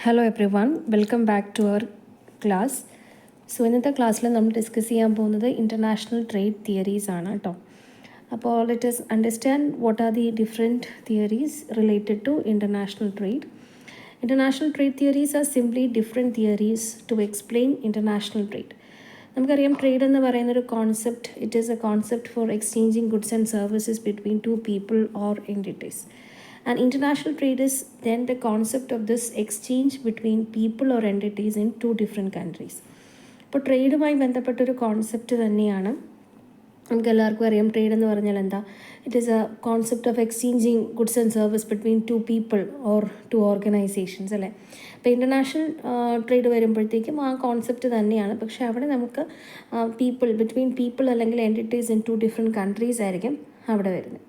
Hello everyone, welcome back to our class. So ഇന്നത്തെ ക്ലാസ്സിൽ നമ്മൾ ഡിസ്കസ് ചെയ്യാൻ പോകുന്നത് ഇൻ്റർനാഷണൽ ട്രേഡ് തിയറീസ് ആണ് കേട്ടോ. അപ്പോൾ let us understand what are the different theories related to international trade. International trade theories are simply different theories to explain international trade. നമുക്കറിയാം trade എന്ന് പറയുന്ന ഒരു concept, it is a concept for exchanging goods and services between two people or entities. And international trade is then the concept of this exchange between people or entities in two different countries. ഇപ്പോൾ ട്രേഡുമായി ബന്ധപ്പെട്ടൊരു concept തന്നെയാണ്. നമുക്ക് എല്ലാവർക്കും അറിയാം trade എന്ന് പറഞ്ഞാൽ എന്താ. It is a concept of exchanging goods and service between two people or two organizations അല്ലേ. ഇപ്പോൾ ഇൻ്റർനാഷണൽ ട്രേഡ് വരുമ്പോഴത്തേക്കും ആ കോൺസെപ്റ്റ് തന്നെയാണ്, പക്ഷേ അവിടെ നമുക്ക് ബിറ്റ്വീൻ പീപ്പിൾ അല്ലെങ്കിൽ entities in two different countries ആയിരിക്കും അവിടെ വരുന്നത്.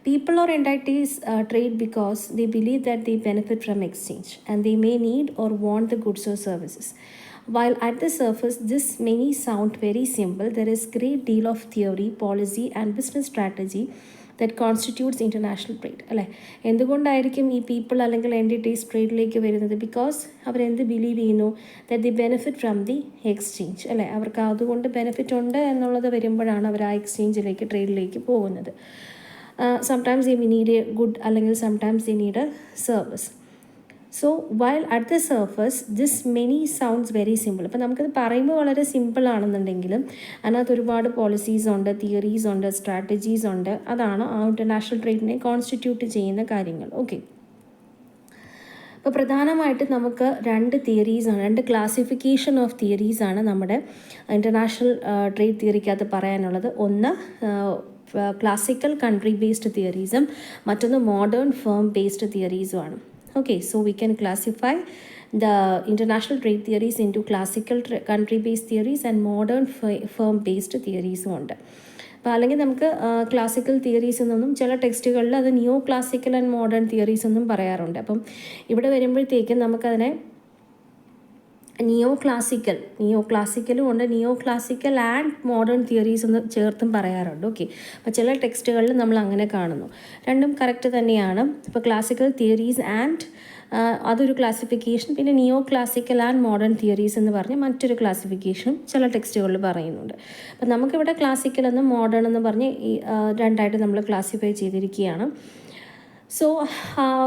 People or entities trade because they believe that they benefit from exchange and they may need or want the goods or services. While at the surface this may sound very simple, there is great deal of theory, policy and business strategy that constitutes international trade. അല്ലേ, എന്തുകൊണ്ടായിരിക്കും ഈ people അല്ലെങ്കിൽ entities ട്രേഡിലേക്ക് വരുന്നത്? Because അവരെന്ത് believe ചെയ്യുന്നു? That the benefit from the exchange അല്ലേ. അവർക്ക് അതുകൊണ്ട് ബെനിഫിറ്റ് ഉണ്ട് എന്നുള്ളത് വരുമ്പോഴാണ് അവർ ആ എക്സ്ചേഞ്ചിലേക്ക് ട്രേഡിലേക്ക് പോകുന്നത്. Sometimes they need a good അല്ലെങ്കിൽ sometimes they need a service. So while at the surface this many sounds very simple, അപ്പോൾ നമുക്കത് പറയുമ്പോൾ വളരെ സിമ്പിൾ ആണെന്നുണ്ടെങ്കിലും അതിനകത്ത് ഒരുപാട് പോളിസീസ് ഉണ്ട്, തിയറീസ് ഉണ്ട്, സ്ട്രാറ്റജീസ് ഉണ്ട്. അതാണ് ആ ഇൻ്റർനാഷണൽ ട്രേഡിനെ കോൺസ്റ്റിറ്റ്യൂട്ട് ചെയ്യുന്ന കാര്യങ്ങൾ. ഓക്കെ, അപ്പോൾ പ്രധാനമായിട്ട് നമുക്ക് രണ്ട് ക്ലാസിഫിക്കേഷൻ ഓഫ് തിയറീസാണ് നമ്മുടെ ഇൻ്റർനാഷണൽ ട്രേഡ് തിയറിക്കകത്ത് പറയാനുള്ളത്. ഒന്ന് ക്ലാസിക്കൽ കൺട്രി ബേസ്ഡ് തിയറീസും മറ്റൊന്ന് മോഡേൺ ഫേം ബേസ്ഡ് തിയറീസുമാണ്. Okay, so we can classify the international trade theories into classical country based theories and modern firm based തിയറീസും ഉണ്ട്. അപ്പോൾ അല്ലെങ്കിൽ നമുക്ക് ക്ലാസിക്കൽ തിയറീസ് എന്നൊന്നും ചില ടെക്സ്റ്റുകളിൽ അത് നിയോ ക്ലാസിക്കൽ ആൻഡ് മോഡേൺ തിയറീസ് എന്നും പറയാറുണ്ട്. അപ്പം ഇവിടെ വരുമ്പോഴത്തേക്കും നമുക്കതിനെ നിയോ ക്ലാസിക്കലും ഉണ്ട്, നിയോ ക്ലാസിക്കൽ ആൻഡ് മോഡേൺ തിയറീസ് എന്ന് ചേർത്തും പറയാറുണ്ട്. ഓക്കെ, അപ്പോൾ ചില ടെക്സ്റ്റുകളിൽ നമ്മൾ അങ്ങനെ കാണുന്നു. രണ്ടും കറക്റ്റ് തന്നെയാണ്. ഇപ്പോൾ ക്ലാസിക്കൽ തിയറീസ് ആൻഡ് അതൊരു ക്ലാസിഫിക്കേഷൻ, പിന്നെ നിയോ ക്ലാസിക്കൽ ആൻഡ് മോഡേൺ തിയറീസ് എന്ന് പറഞ്ഞ് മറ്റൊരു ക്ലാസിഫിക്കേഷനും ചില ടെക്സ്റ്റുകളിൽ പറയുന്നുണ്ട്. അപ്പം നമുക്കിവിടെ ക്ലാസിക്കൽ എന്നും മോഡേൺ എന്ന് പറഞ്ഞ് ഈ രണ്ടായിട്ട് നമ്മൾ ക്ലാസിഫൈ ചെയ്തിരിക്കുകയാണ്. സോ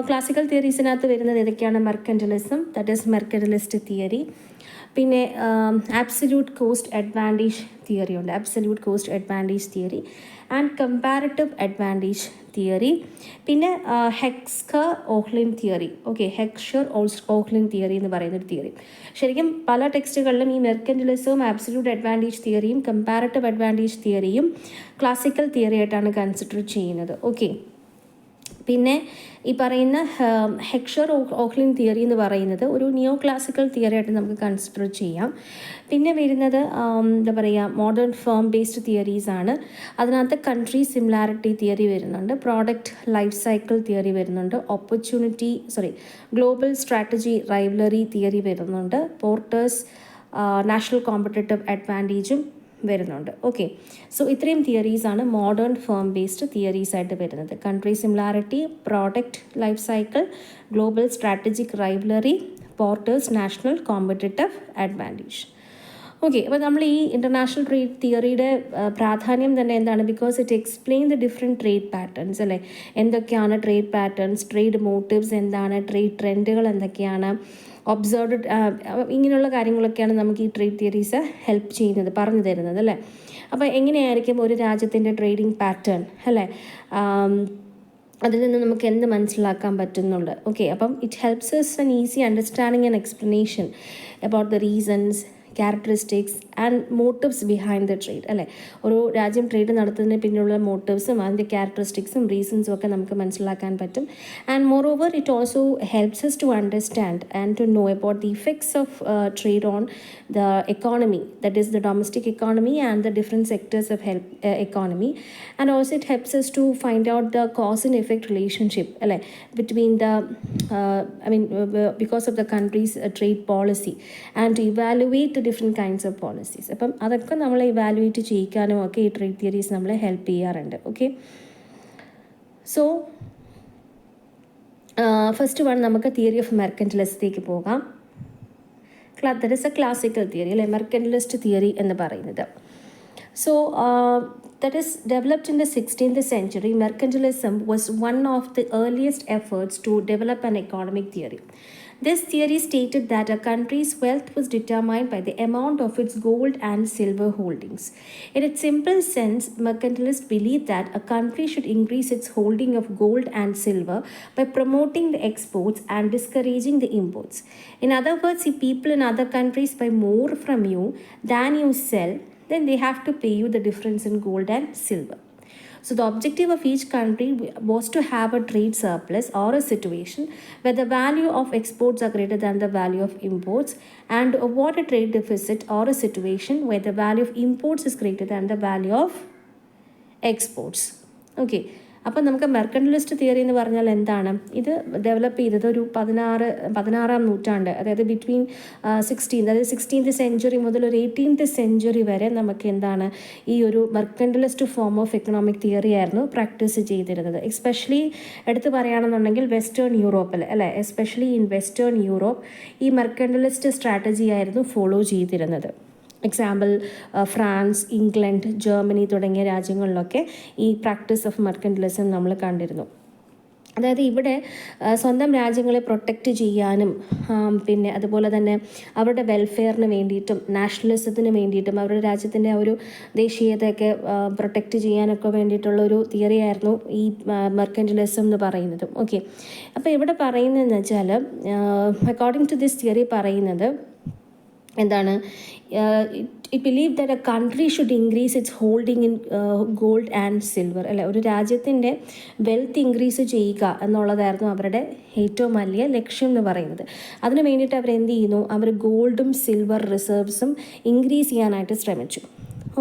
ക്ലാസിക്കൽ തിയറീസിനകത്ത് വരുന്നത് ഏതൊക്കെയാണ്? Mercantilism, that is mercantilist theory. പിന്നെ ആബ്സല്യൂട്ട് കോസ്റ്റ് അഡ്വാൻറ്റേജ് തിയറി ഉണ്ട്, absolute cost advantage theory and comparative advantage theory. പിന്നെ Heckscher Ohlin theory. Okay, Heckscher Ohlin theory എന്ന് പറയുന്നൊരു തിയറി. ശരിക്കും പല ടെക്സ്റ്റുകളിലും ഈ മെർക്കൻറ്റലിസവും ആബ്സല്യൂട്ട് അഡ്വാൻറ്റേജ് തിയറിയും കമ്പാരിറ്റീവ് അഡ്വാൻറ്റേജ് തിയറിയും ക്ലാസിക്കൽ തിയറി ആയിട്ടാണ് കൺസിഡർ ചെയ്യുന്നത്. ഓക്കെ, പിന്നെ ഈ പറയുന്ന ഹെക്സ്ചർ ഓഹ്ലിൻ തിയറി എന്ന് പറയുന്നത് ഒരു നിയോ ക്ലാസിക്കൽ തിയറി ആയിട്ട് നമുക്ക് കൺസിഡർ ചെയ്യാം. പിന്നെ വരുന്നത് എന്താ പറയുക, മോഡേൺ ഫേം ബേസ്ഡ് തിയറീസ് ആണ്. അതിനകത്ത് കൺട്രി സിമിലാരിറ്റി തിയറി വരുന്നുണ്ട്, പ്രോഡക്റ്റ് ലൈഫ് സൈക്കിൾ തിയറി വരുന്നുണ്ട്, ഗ്ലോബൽ സ്ട്രാറ്റജി റൈവലറി തിയറി വരുന്നുണ്ട്, പോർട്ടേഴ്സ് നാഷണൽ കോമ്പറ്റേറ്റീവ് അഡ്വാൻറ്റേജും വരുന്നുണ്ട്. ഓക്കെ, സോ ഇത്രയും തിയറീസാണ് മോഡേൺ ഫേം ബേസ്ഡ് തിയറീസ് ആയിട്ട് വരുന്നത്. Country similarity, product life cycle, global strategic rivalry, Porter's national competitive advantage. Okay, അപ്പോൾ നമ്മൾ ഈ ഇൻ്റർനാഷണൽ ട്രേഡ് തിയറിയുടെ പ്രാധാന്യം തന്നെ എന്താണ്? Because it explain the different trade patterns അല്ലേ. എന്തൊക്കെയാണ് ട്രേഡ് പാറ്റേൺസ്, ട്രേഡ് മോട്ടീവ്സ് എന്താണ്, ട്രേഡ് ട്രെൻഡുകൾ എന്തൊക്കെയാണ്, ഒബ്സർവ്ഡ് ഇങ്ങനെയുള്ള കാര്യങ്ങളൊക്കെയാണ് നമുക്ക് ഈ ട്രേഡ് തിയറീസ് ഹെൽപ്പ് ചെയ്യുന്നത്, പറഞ്ഞു തരുന്നത് അല്ലേ. അപ്പോൾ എങ്ങനെയായിരിക്കും ഒരു രാജ്യത്തിൻ്റെ ട്രേഡിംഗ് പാറ്റേൺ അല്ലേ, അതിൽ നിന്ന് നമുക്ക് എന്ത് മനസ്സിലാക്കാൻ പറ്റുന്നുണ്ട്. ഓക്കെ, അപ്പം it helps us an easy understanding and explanation about the reasons, characteristics and motifs behind the trade അല്ലേ. ഒരു രാജ്യം ട്രേഡ് നടത്തുന്നതിന് പിന്നിലുള്ള മോട്ടീവ്സും അതിൻ്റെ ക്യാരക്ടറിസ്റ്റിക്സും റീസൺസും ഒക്കെ നമുക്ക് മനസ്സിലാക്കാൻ പറ്റും. And more over it also helps us to understand and to know about the effects of trade on the economy, that is the domestic economy and the different sectors of economy. And also it helps us to find out the cause and effect relationship അല്ലേ between the because of the country's trade policy and to evaluate the different kinds of policies. അപ്പം അതൊക്കെ നമ്മൾ evaluate ചെയ്യിക്കാനും ഒക്കെ ഈ trade theories നമ്മളെ help ചെയ്യാറുണ്ട്. Okay, so first one നമുക്ക് theory of മെർക്കൻറ്റിലിസത്തിലേക്ക് പോകാം. That is A classical theory അല്ലെ, മെർക്കൻറ്റിലിസ്റ്റ് തിയറി എന്ന് പറയുന്നത്. So that is developed in the 16th century. Mercantilism was one of the earliest efforts to develop an economic theory. This theory stated that a country's wealth was determined by the amount of its gold and silver holdings. In its simple sense, mercantilists believed that a country should increase its holding of gold and silver by promoting the exports and discouraging the imports. In other words, if people in other countries buy more from you than you sell, then they have to pay you the difference in gold and silver. So the objective of each country was to have a trade surplus or a situation where the value of exports are greater than the value of imports, and avoid a trade deficit or a situation where the value of imports is greater than the value of exports. Okay. അപ്പം നമുക്ക് മെർക്കൻറ്റിലിസ്റ്റ് theory എന്ന് പറഞ്ഞാൽ എന്താണ്? ഇത് develop ചെയ്തത് ഒരു 16ാം നൂറ്റാണ്ട്, അതായത് ബിറ്റ്വീൻ 16th സെഞ്ച്വറി മുതൽ ഒരു 18th സെഞ്ച്വറി വരെ നമുക്ക് എന്താണ് ഈ ഒരു മെർക്കൻറ്റിലിസ്റ്റ് ഫോം ഓഫ് എക്കണോമിക് തിയറി ആയിരുന്നു പ്രാക്ടീസ് ചെയ്തിരുന്നത്. എസ്പെഷ്യലി എടുത്ത് പറയുകയാണെന്നുണ്ടെങ്കിൽ വെസ്റ്റേൺ യൂറോപ്പിൽ അല്ലേ, എസ്പെഷ്യലി ഇൻ വെസ്റ്റേൺ യൂറോപ്പ് ഈ മെർക്കൻറ്റിലിസ്റ്റ് സ്ട്രാറ്റജി ആയിരുന്നു ഫോളോ ചെയ്തിരുന്നത്. എക്സാമ്പിൾ ഫ്രാൻസ്, ഇംഗ്ലണ്ട്, ജർമ്മനി തുടങ്ങിയ രാജ്യങ്ങളിലൊക്കെ ഈ പ്രാക്ടീസ് ഓഫ് മെർക്കൻറ്റിലിസം നമ്മൾ കണ്ടിരുന്നു. അതായത് ഇവിടെ സ്വന്തം രാജ്യങ്ങളെ പ്രൊട്ടക്റ്റ് ചെയ്യാനും പിന്നെ അതുപോലെ തന്നെ അവരുടെ വെൽഫെയറിന് വേണ്ടിയിട്ടും നാഷണലിസത്തിന് വേണ്ടിയിട്ടും അവരുടെ രാജ്യത്തിൻ്റെ ആ ഒരു ദേശീയതയൊക്കെ പ്രൊട്ടക്റ്റ് ചെയ്യാനൊക്കെ വേണ്ടിയിട്ടുള്ള ഒരു തിയറി ആയിരുന്നു ഈ മെർക്കൻറ്റിലിസം എന്ന് പറയുന്നത്. ഓക്കെ, അപ്പോൾ ഇവിടെ പറയുന്നതെന്ന് വെച്ചാൽ അക്കോർഡിംഗ് ടു ദിസ് തിയറി പറയുന്നത് എന്താണ്, it believe that A country should increase it's holding in gold and silver അല്ലെ, ഒരു രാജ്യത്തിൻ്റെ വെൽത്ത് ഇൻക്രീസ് ചെയ്യുക എന്നുള്ളതായിരുന്നു അവരുടെ ഏറ്റവും വലിയ ലക്ഷ്യം എന്ന് പറയുന്നത്. അതിന് വേണ്ടിയിട്ട് അവർ എന്ത് ചെയ്യുന്നു, അവർ ഗോൾഡും സിൽവർ റിസർവ്സും ഇൻക്രീസ് ചെയ്യാനായിട്ട് ശ്രമിച്ചു.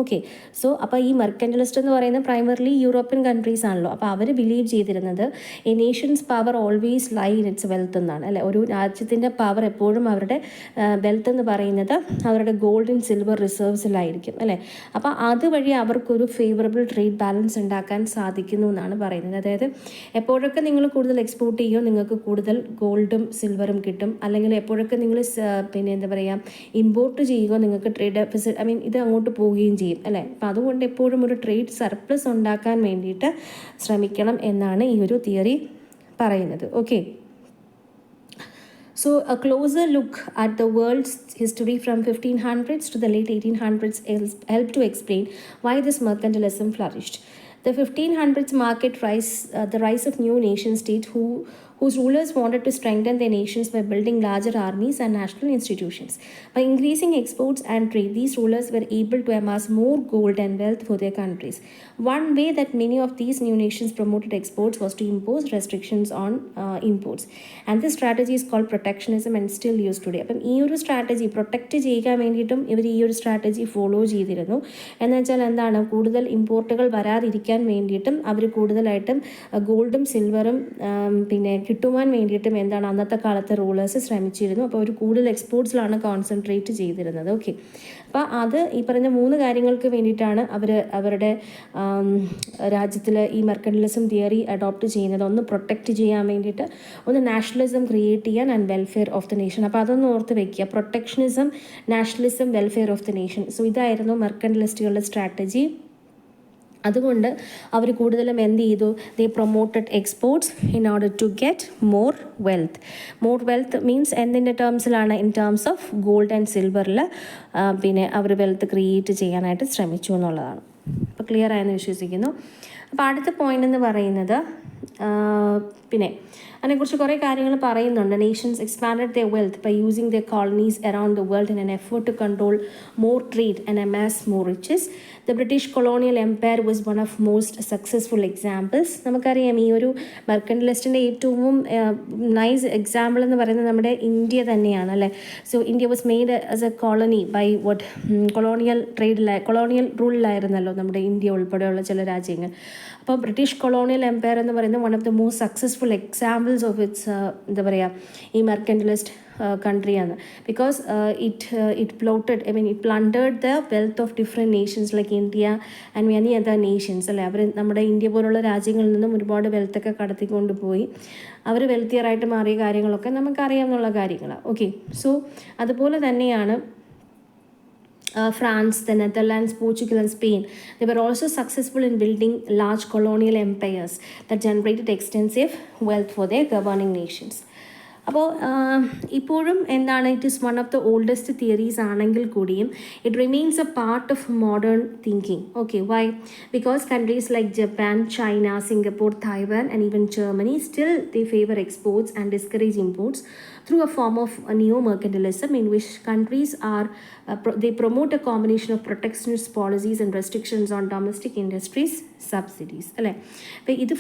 ഓക്കെ, സോ അപ്പോൾ ഈ മെർക്കൻറ്റിലിസ്റ്റ് എന്ന് പറയുന്നത് പ്രൈമർലി യൂറോപ്യൻ കൺട്രീസ് ആണല്ലോ. അപ്പോൾ അവർ ബിലീവ് ചെയ്തിരുന്നത് a nation's power always lie in its wealth എന്നാണ് അല്ലെ. ഒരു രാജ്യത്തിൻ്റെ പവർ എപ്പോഴും അവരുടെ വെൽത്ത് എന്ന് പറയുന്നത് അവരുടെ ഗോൾഡ് ആൻഡ് സിൽവർ റിസർവ്സിലായിരിക്കും അല്ലേ. അപ്പോൾ അതുവഴി അവർക്കൊരു ഫേവറബിൾ ട്രേഡ് ബാലൻസ് ഉണ്ടാക്കാൻ സാധിക്കുന്നു എന്നാണ് പറയുന്നത്. അതായത് എപ്പോഴൊക്കെ നിങ്ങൾ കൂടുതൽ എക്സ്പോർട്ട് ചെയ്യുമോ നിങ്ങൾക്ക് കൂടുതൽ ഗോൾഡും സിൽവറും കിട്ടും, അല്ലെങ്കിൽ എപ്പോഴൊക്കെ നിങ്ങൾ പിന്നെ എന്താ പറയുക ഇമ്പോർട്ട് ചെയ്യുമോ നിങ്ങൾക്ക് ട്രേഡ് ഡെഫിസിറ്റ് ഇത് അങ്ങോട്ട് പോവുകയും ചെയ്യും അല്ലേ. അപ്പം അതുകൊണ്ട് എപ്പോഴും ഒരു ട്രേഡ് സർപ്ലസ് ഉണ്ടാക്കാൻ വേണ്ടിയിട്ട് ശ്രമിക്കണം എന്നാണ് ഈ ഒരു തിയറി പറയുന്നത്. Okay, so a closer look at the world's history from 1500s to the late 1800s helped to explain why this mercantilism flourished. The 1500s marked the rise of new nation states whose rulers wanted to strengthen their nations by building larger armies and national institutions. By increasing exports and trade, these rulers were able to amass more gold and wealth for their countries. One way that many of these new nations promoted exports was to impose restrictions on imports. And this strategy is called protectionism and still used today. അപ്പം ഈ ഒരു strategy protect ചെയ്യാൻ വേണ്ടിയിട്ടും ഇവർ ഈ ഒരു strategy follow ചെയ്തിരുന്നു. എന്ന് വെച്ചാൽ എന്താണ്, കൂടുതൽ ഇമ്പോർട്ടുകൾ വരാതിരിക്കാൻ വേണ്ടിയിട്ടും അവർ കൂടുതലായിട്ടും ഗോൾഡും സിൽവറും പിന്നെ കിട്ടുവാൻ വേണ്ടിയിട്ടും എന്താണ് അന്നത്തെ കാലത്തെ റൂളേഴ്സ് ശ്രമിച്ചിരുന്നു. അപ്പോൾ അവർ കൂടുതൽ എക്സ്പോർട്സിലാണ് കോൺസെൻട്രേറ്റ് ചെയ്തിരുന്നത്. ഓക്കെ, അപ്പോൾ അത് ഈ പറഞ്ഞ 3 കാര്യങ്ങൾക്ക് വേണ്ടിയിട്ടാണ് അവർ അവരുടെ രാജ്യത്തിൽ ഈ മെർക്കൻറ്റിലിസം തിയറി അഡോപ്റ്റ് ചെയ്യുന്നത്. ഒന്ന് പ്രൊട്ടക്റ്റ് ചെയ്യാൻ വേണ്ടിയിട്ട്, ഒന്ന് നാഷണലിസം ക്രിയേറ്റ് ചെയ്യാൻ, and welfare of the nation. അപ്പോൾ അതൊന്ന് ഓർത്ത് വെക്കുക, protectionism, nationalism, welfare of the nation. So ഇതായിരുന്നു മെർക്കൻറ്റിലിസ്റ്റുകളുടെ സ്ട്രാറ്റജി. അതുകൊണ്ട് അവർ കൂടുതലും എന്ത് ചെയ്തു, they promoted exports in order to get more wealth. More wealth means എന്തിൻ്റെ ടേംസിലാണ്, in terms of gold and സിൽവറിൽ പിന്നെ അവർ വെൽത്ത് ക്രിയേറ്റ് ചെയ്യാനായിട്ട് ശ്രമിച്ചു എന്നുള്ളതാണ്. അപ്പോൾ ക്ലിയർ ആയെന്ന് വിശ്വസിക്കുന്നു. അപ്പോൾ അടുത്ത പോയിന്റ് എന്ന് പറയുന്നത് പിന്നെ അതിനെക്കുറിച്ച് കുറേ കാര്യങ്ങൾ പറയുന്നുണ്ട്. Nations expanded their wealth by using their colonies around the world in an effort to control more trade and amass more riches. The British colonial empire was one of most successful examples. നമുക്കറിയാം ഈ ഒരു മെർക്കൻറ്റിലിസ്റ്റിൻ്റെ ഏറ്റവും nice example എന്ന് പറയുന്നത് നമ്മുടെ India തന്നെയാണ് അല്ലേ. So India was made as a colony by colonial റൂളിലായിരുന്നല്ലോ നമ്മുടെ ഇന്ത്യ ഉൾപ്പെടെയുള്ള ചില രാജ്യങ്ങൾ. അപ്പോൾ ബ്രിട്ടീഷ് കൊളോണിയൽ എംപയർ എന്ന് പറയുന്നത് one of the most successful successful examples of its എന്താ പറയുക ഈ മെർക്കൻറ്റലിസ്റ്റ് കൺട്രിയാണ്. Because it plundered the wealth of different nations like India and many other nations അല്ലേ. അവർ നമ്മുടെ ഇന്ത്യ പോലുള്ള രാജ്യങ്ങളിൽ നിന്നും ഒരുപാട് വെൽത്തൊക്കെ കടത്തിക്കൊണ്ട് പോയി. അവർ വെൽത്തിയറായിട്ട് മാറിയ കാര്യങ്ങളൊക്കെ നമുക്കറിയാവുന്ന കാര്യങ്ങളാണ്. ഓക്കെ, സോ അതുപോലെ തന്നെയാണ് France, the Netherlands, Portugal and Spain. They were also successful in building large colonial empires that generated extensive wealth for their governing nations. അപ്പോൾ ഇപ്പോഴും എന്താണ്, it is one of the oldest theories ആണെങ്കിൽ കൂടിയും it remains a part of modern thinking. Okay, why? Because countries like Japan, China, Singapore, Taiwan and even Germany still they favour exports and discourage imports through a form of neo-mercantilism in which countries are they promote a combination of protectionist policies and restrictions on domestic industries subsidies അല്ലേ. അപ്പോൾ ഇത്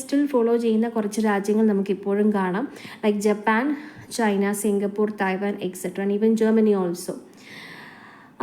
still follow ചെയ്യുന്ന കുറച്ച് രാജ്യങ്ങൾ നമുക്ക് ഇപ്പോഴും കാണാം, like Japan, China, Singapore, Taiwan etcetera and even Germany also.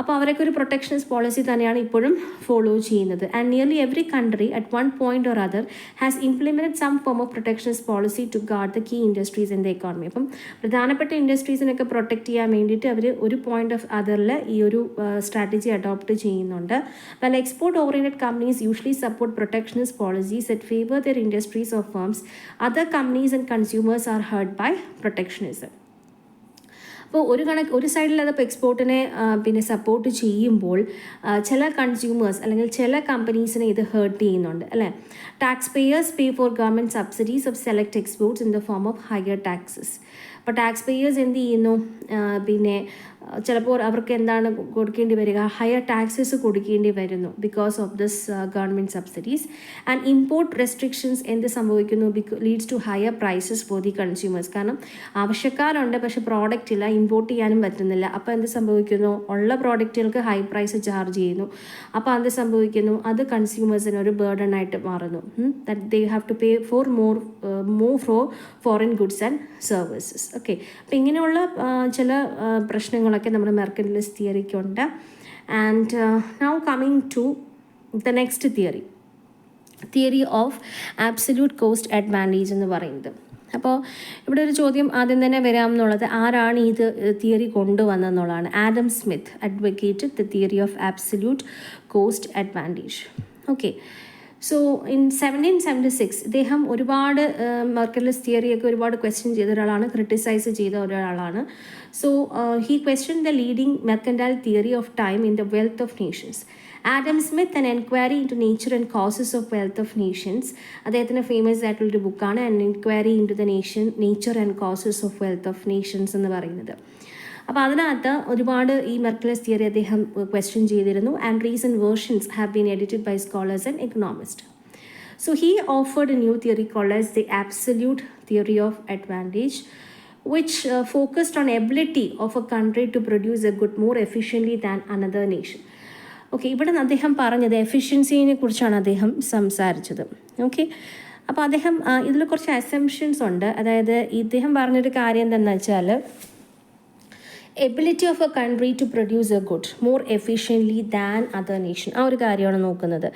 അപ്പോൾ അവരൊക്കെ ഒരു പ്രൊട്ടക്ഷനിസ്റ്റ് പോളിസി തന്നെയാണ് ഇപ്പോഴും ഫോളോ ചെയ്യുന്നത്. And nearly every country at one point or other has implemented some form of protectionist policy to guard the key industries in the economy. അപ്പം പ്രധാനപ്പെട്ട ഇൻഡസ്ട്രീസിനൊക്കെ protect ചെയ്യാൻ വേണ്ടിയിട്ട് അവർ ഒരു പോയിന്റ് ഓഫ് അതറിൽ ഈ ഒരു സ്ട്രാറ്റജി അഡോപ്റ്റ് ചെയ്യുന്നുണ്ട്. Well export oriented companies usually support protectionist policies that favour their industries of firms. Other companies and consumers are hurt by protectionism. അപ്പോൾ ഒരു സൈഡിൽ അതിപ്പോൾ എക്സ്പോർട്ടിനെ പിന്നെ സപ്പോർട്ട് ചെയ്യുമ്പോൾ ചില കൺസ്യൂമേഴ്സ് അല്ലെങ്കിൽ ചില കമ്പനീസിനെ ഇത് ഹേർട്ട് ചെയ്യുന്നുണ്ട് അല്ലേ. Tax payers pay for government subsidies of select exports in the form of higher taxes. അപ്പോൾ ടാക്സ് പേയേഴ്സ് എന്ത് ചെയ്യുന്നു, പിന്നെ ചിലപ്പോൾ അവർക്ക് എന്താണ് കൊടുക്കേണ്ടി വരിക, ഹയർ ടാക്സസ് കൊടുക്കേണ്ടി വരുന്നു because of this government subsidies. And import restrictions എന്ത് സംഭവിക്കുന്നു, leads to higher prices for the consumers. കാരണം ആവശ്യക്കാരുണ്ട് പക്ഷേ പ്രോഡക്റ്റ് ഇല്ല, ഇമ്പോർട്ട് ചെയ്യാനും പറ്റുന്നില്ല. അപ്പോൾ എന്ത് സംഭവിക്കുന്നു, ഉള്ള പ്രോഡക്റ്റുകൾക്ക് ഹൈ പ്രൈസ് ചാർജ് ചെയ്യുന്നു. അപ്പോൾ എന്ത് സംഭവിക്കുന്നു, അത് കൺസ്യൂമേഴ്സിന് ഒരു ബേർഡൺ ആയിട്ട് മാറുന്നു. That they have to pay for more for foreign goods and services. Okay, അപ്പോൾ ഇങ്ങനെയുള്ള ചില പ്രശ്നങ്ങളൊക്കെ നമ്മുടെ മെർക്കന്റലിസ്റ്റ് തിയറിക്കുണ്ട്. And now coming to the next theory of absolute cost advantage എന്ന് പറയുന്നത്. അപ്പോൾ ഇവിടെ ഒരു ചോദ്യം ആദ്യം തന്നെ വരാമെന്നുള്ളത്, ആരാണ് ഇത് തിയറി കൊണ്ടുവന്നതെന്നുള്ളതാണ്. Adam Smith advocated the theory of absolute cost advantage. Okay, so in 1776 ഇദ്ദേഹം ഒരുപാട് മെർക്കന്റലിസ്റ്റ് തിയറിയൊക്കെ ഒരുപാട് ക്വസ്റ്റ്യൻ ചെയ്ത ഒരാളാണ്, ക്രിട്ടിസൈസ് ചെയ്ത ഒരാളാണ്. So he question the leading mercantile theory of time in the wealth of nations. Adam Smith an inquiry into nature and causes of wealth of nations, അദ്ദേഹത്തിന് famous ആയിട്ടുള്ളൊരു ബുക്കാണ് an inquiry into the nature and causes of wealth of nations എന്ന് പറയുന്നത്. അപ്പോൾ അതിനകത്ത് ഒരുപാട് ഈ mercantile theory അദ്ദേഹം ക്വസ്റ്റ്യൻ ചെയ്തിരുന്നു. And recent versions have been edited by scholars and economist. So he offered a new theory called as the absolute theory of advantage, which focused on ability of a country to produce a good more efficiently than another nation. Okay, ഇവിടെ അദ്ദേഹം പറഞ്ഞത് എഫിഷ്യൻസിനെ കുറിച്ചാണ് അദ്ദേഹം സംസാരിച്ചത്. Okay, അപ്പോൾ അദ്ദേഹം ഇതിൽ കുറച്ച് അസംഷൻസ് ഉണ്ട്. അതായത് ഇദ്ദേഹം പറഞ്ഞൊരു കാര്യം എന്താണെന്ന് വെച്ചാൽ, ability of a country to produce a good more efficiently than other nation, ആ ഒരു കാര്യമാണ് നോക്കുന്നത്.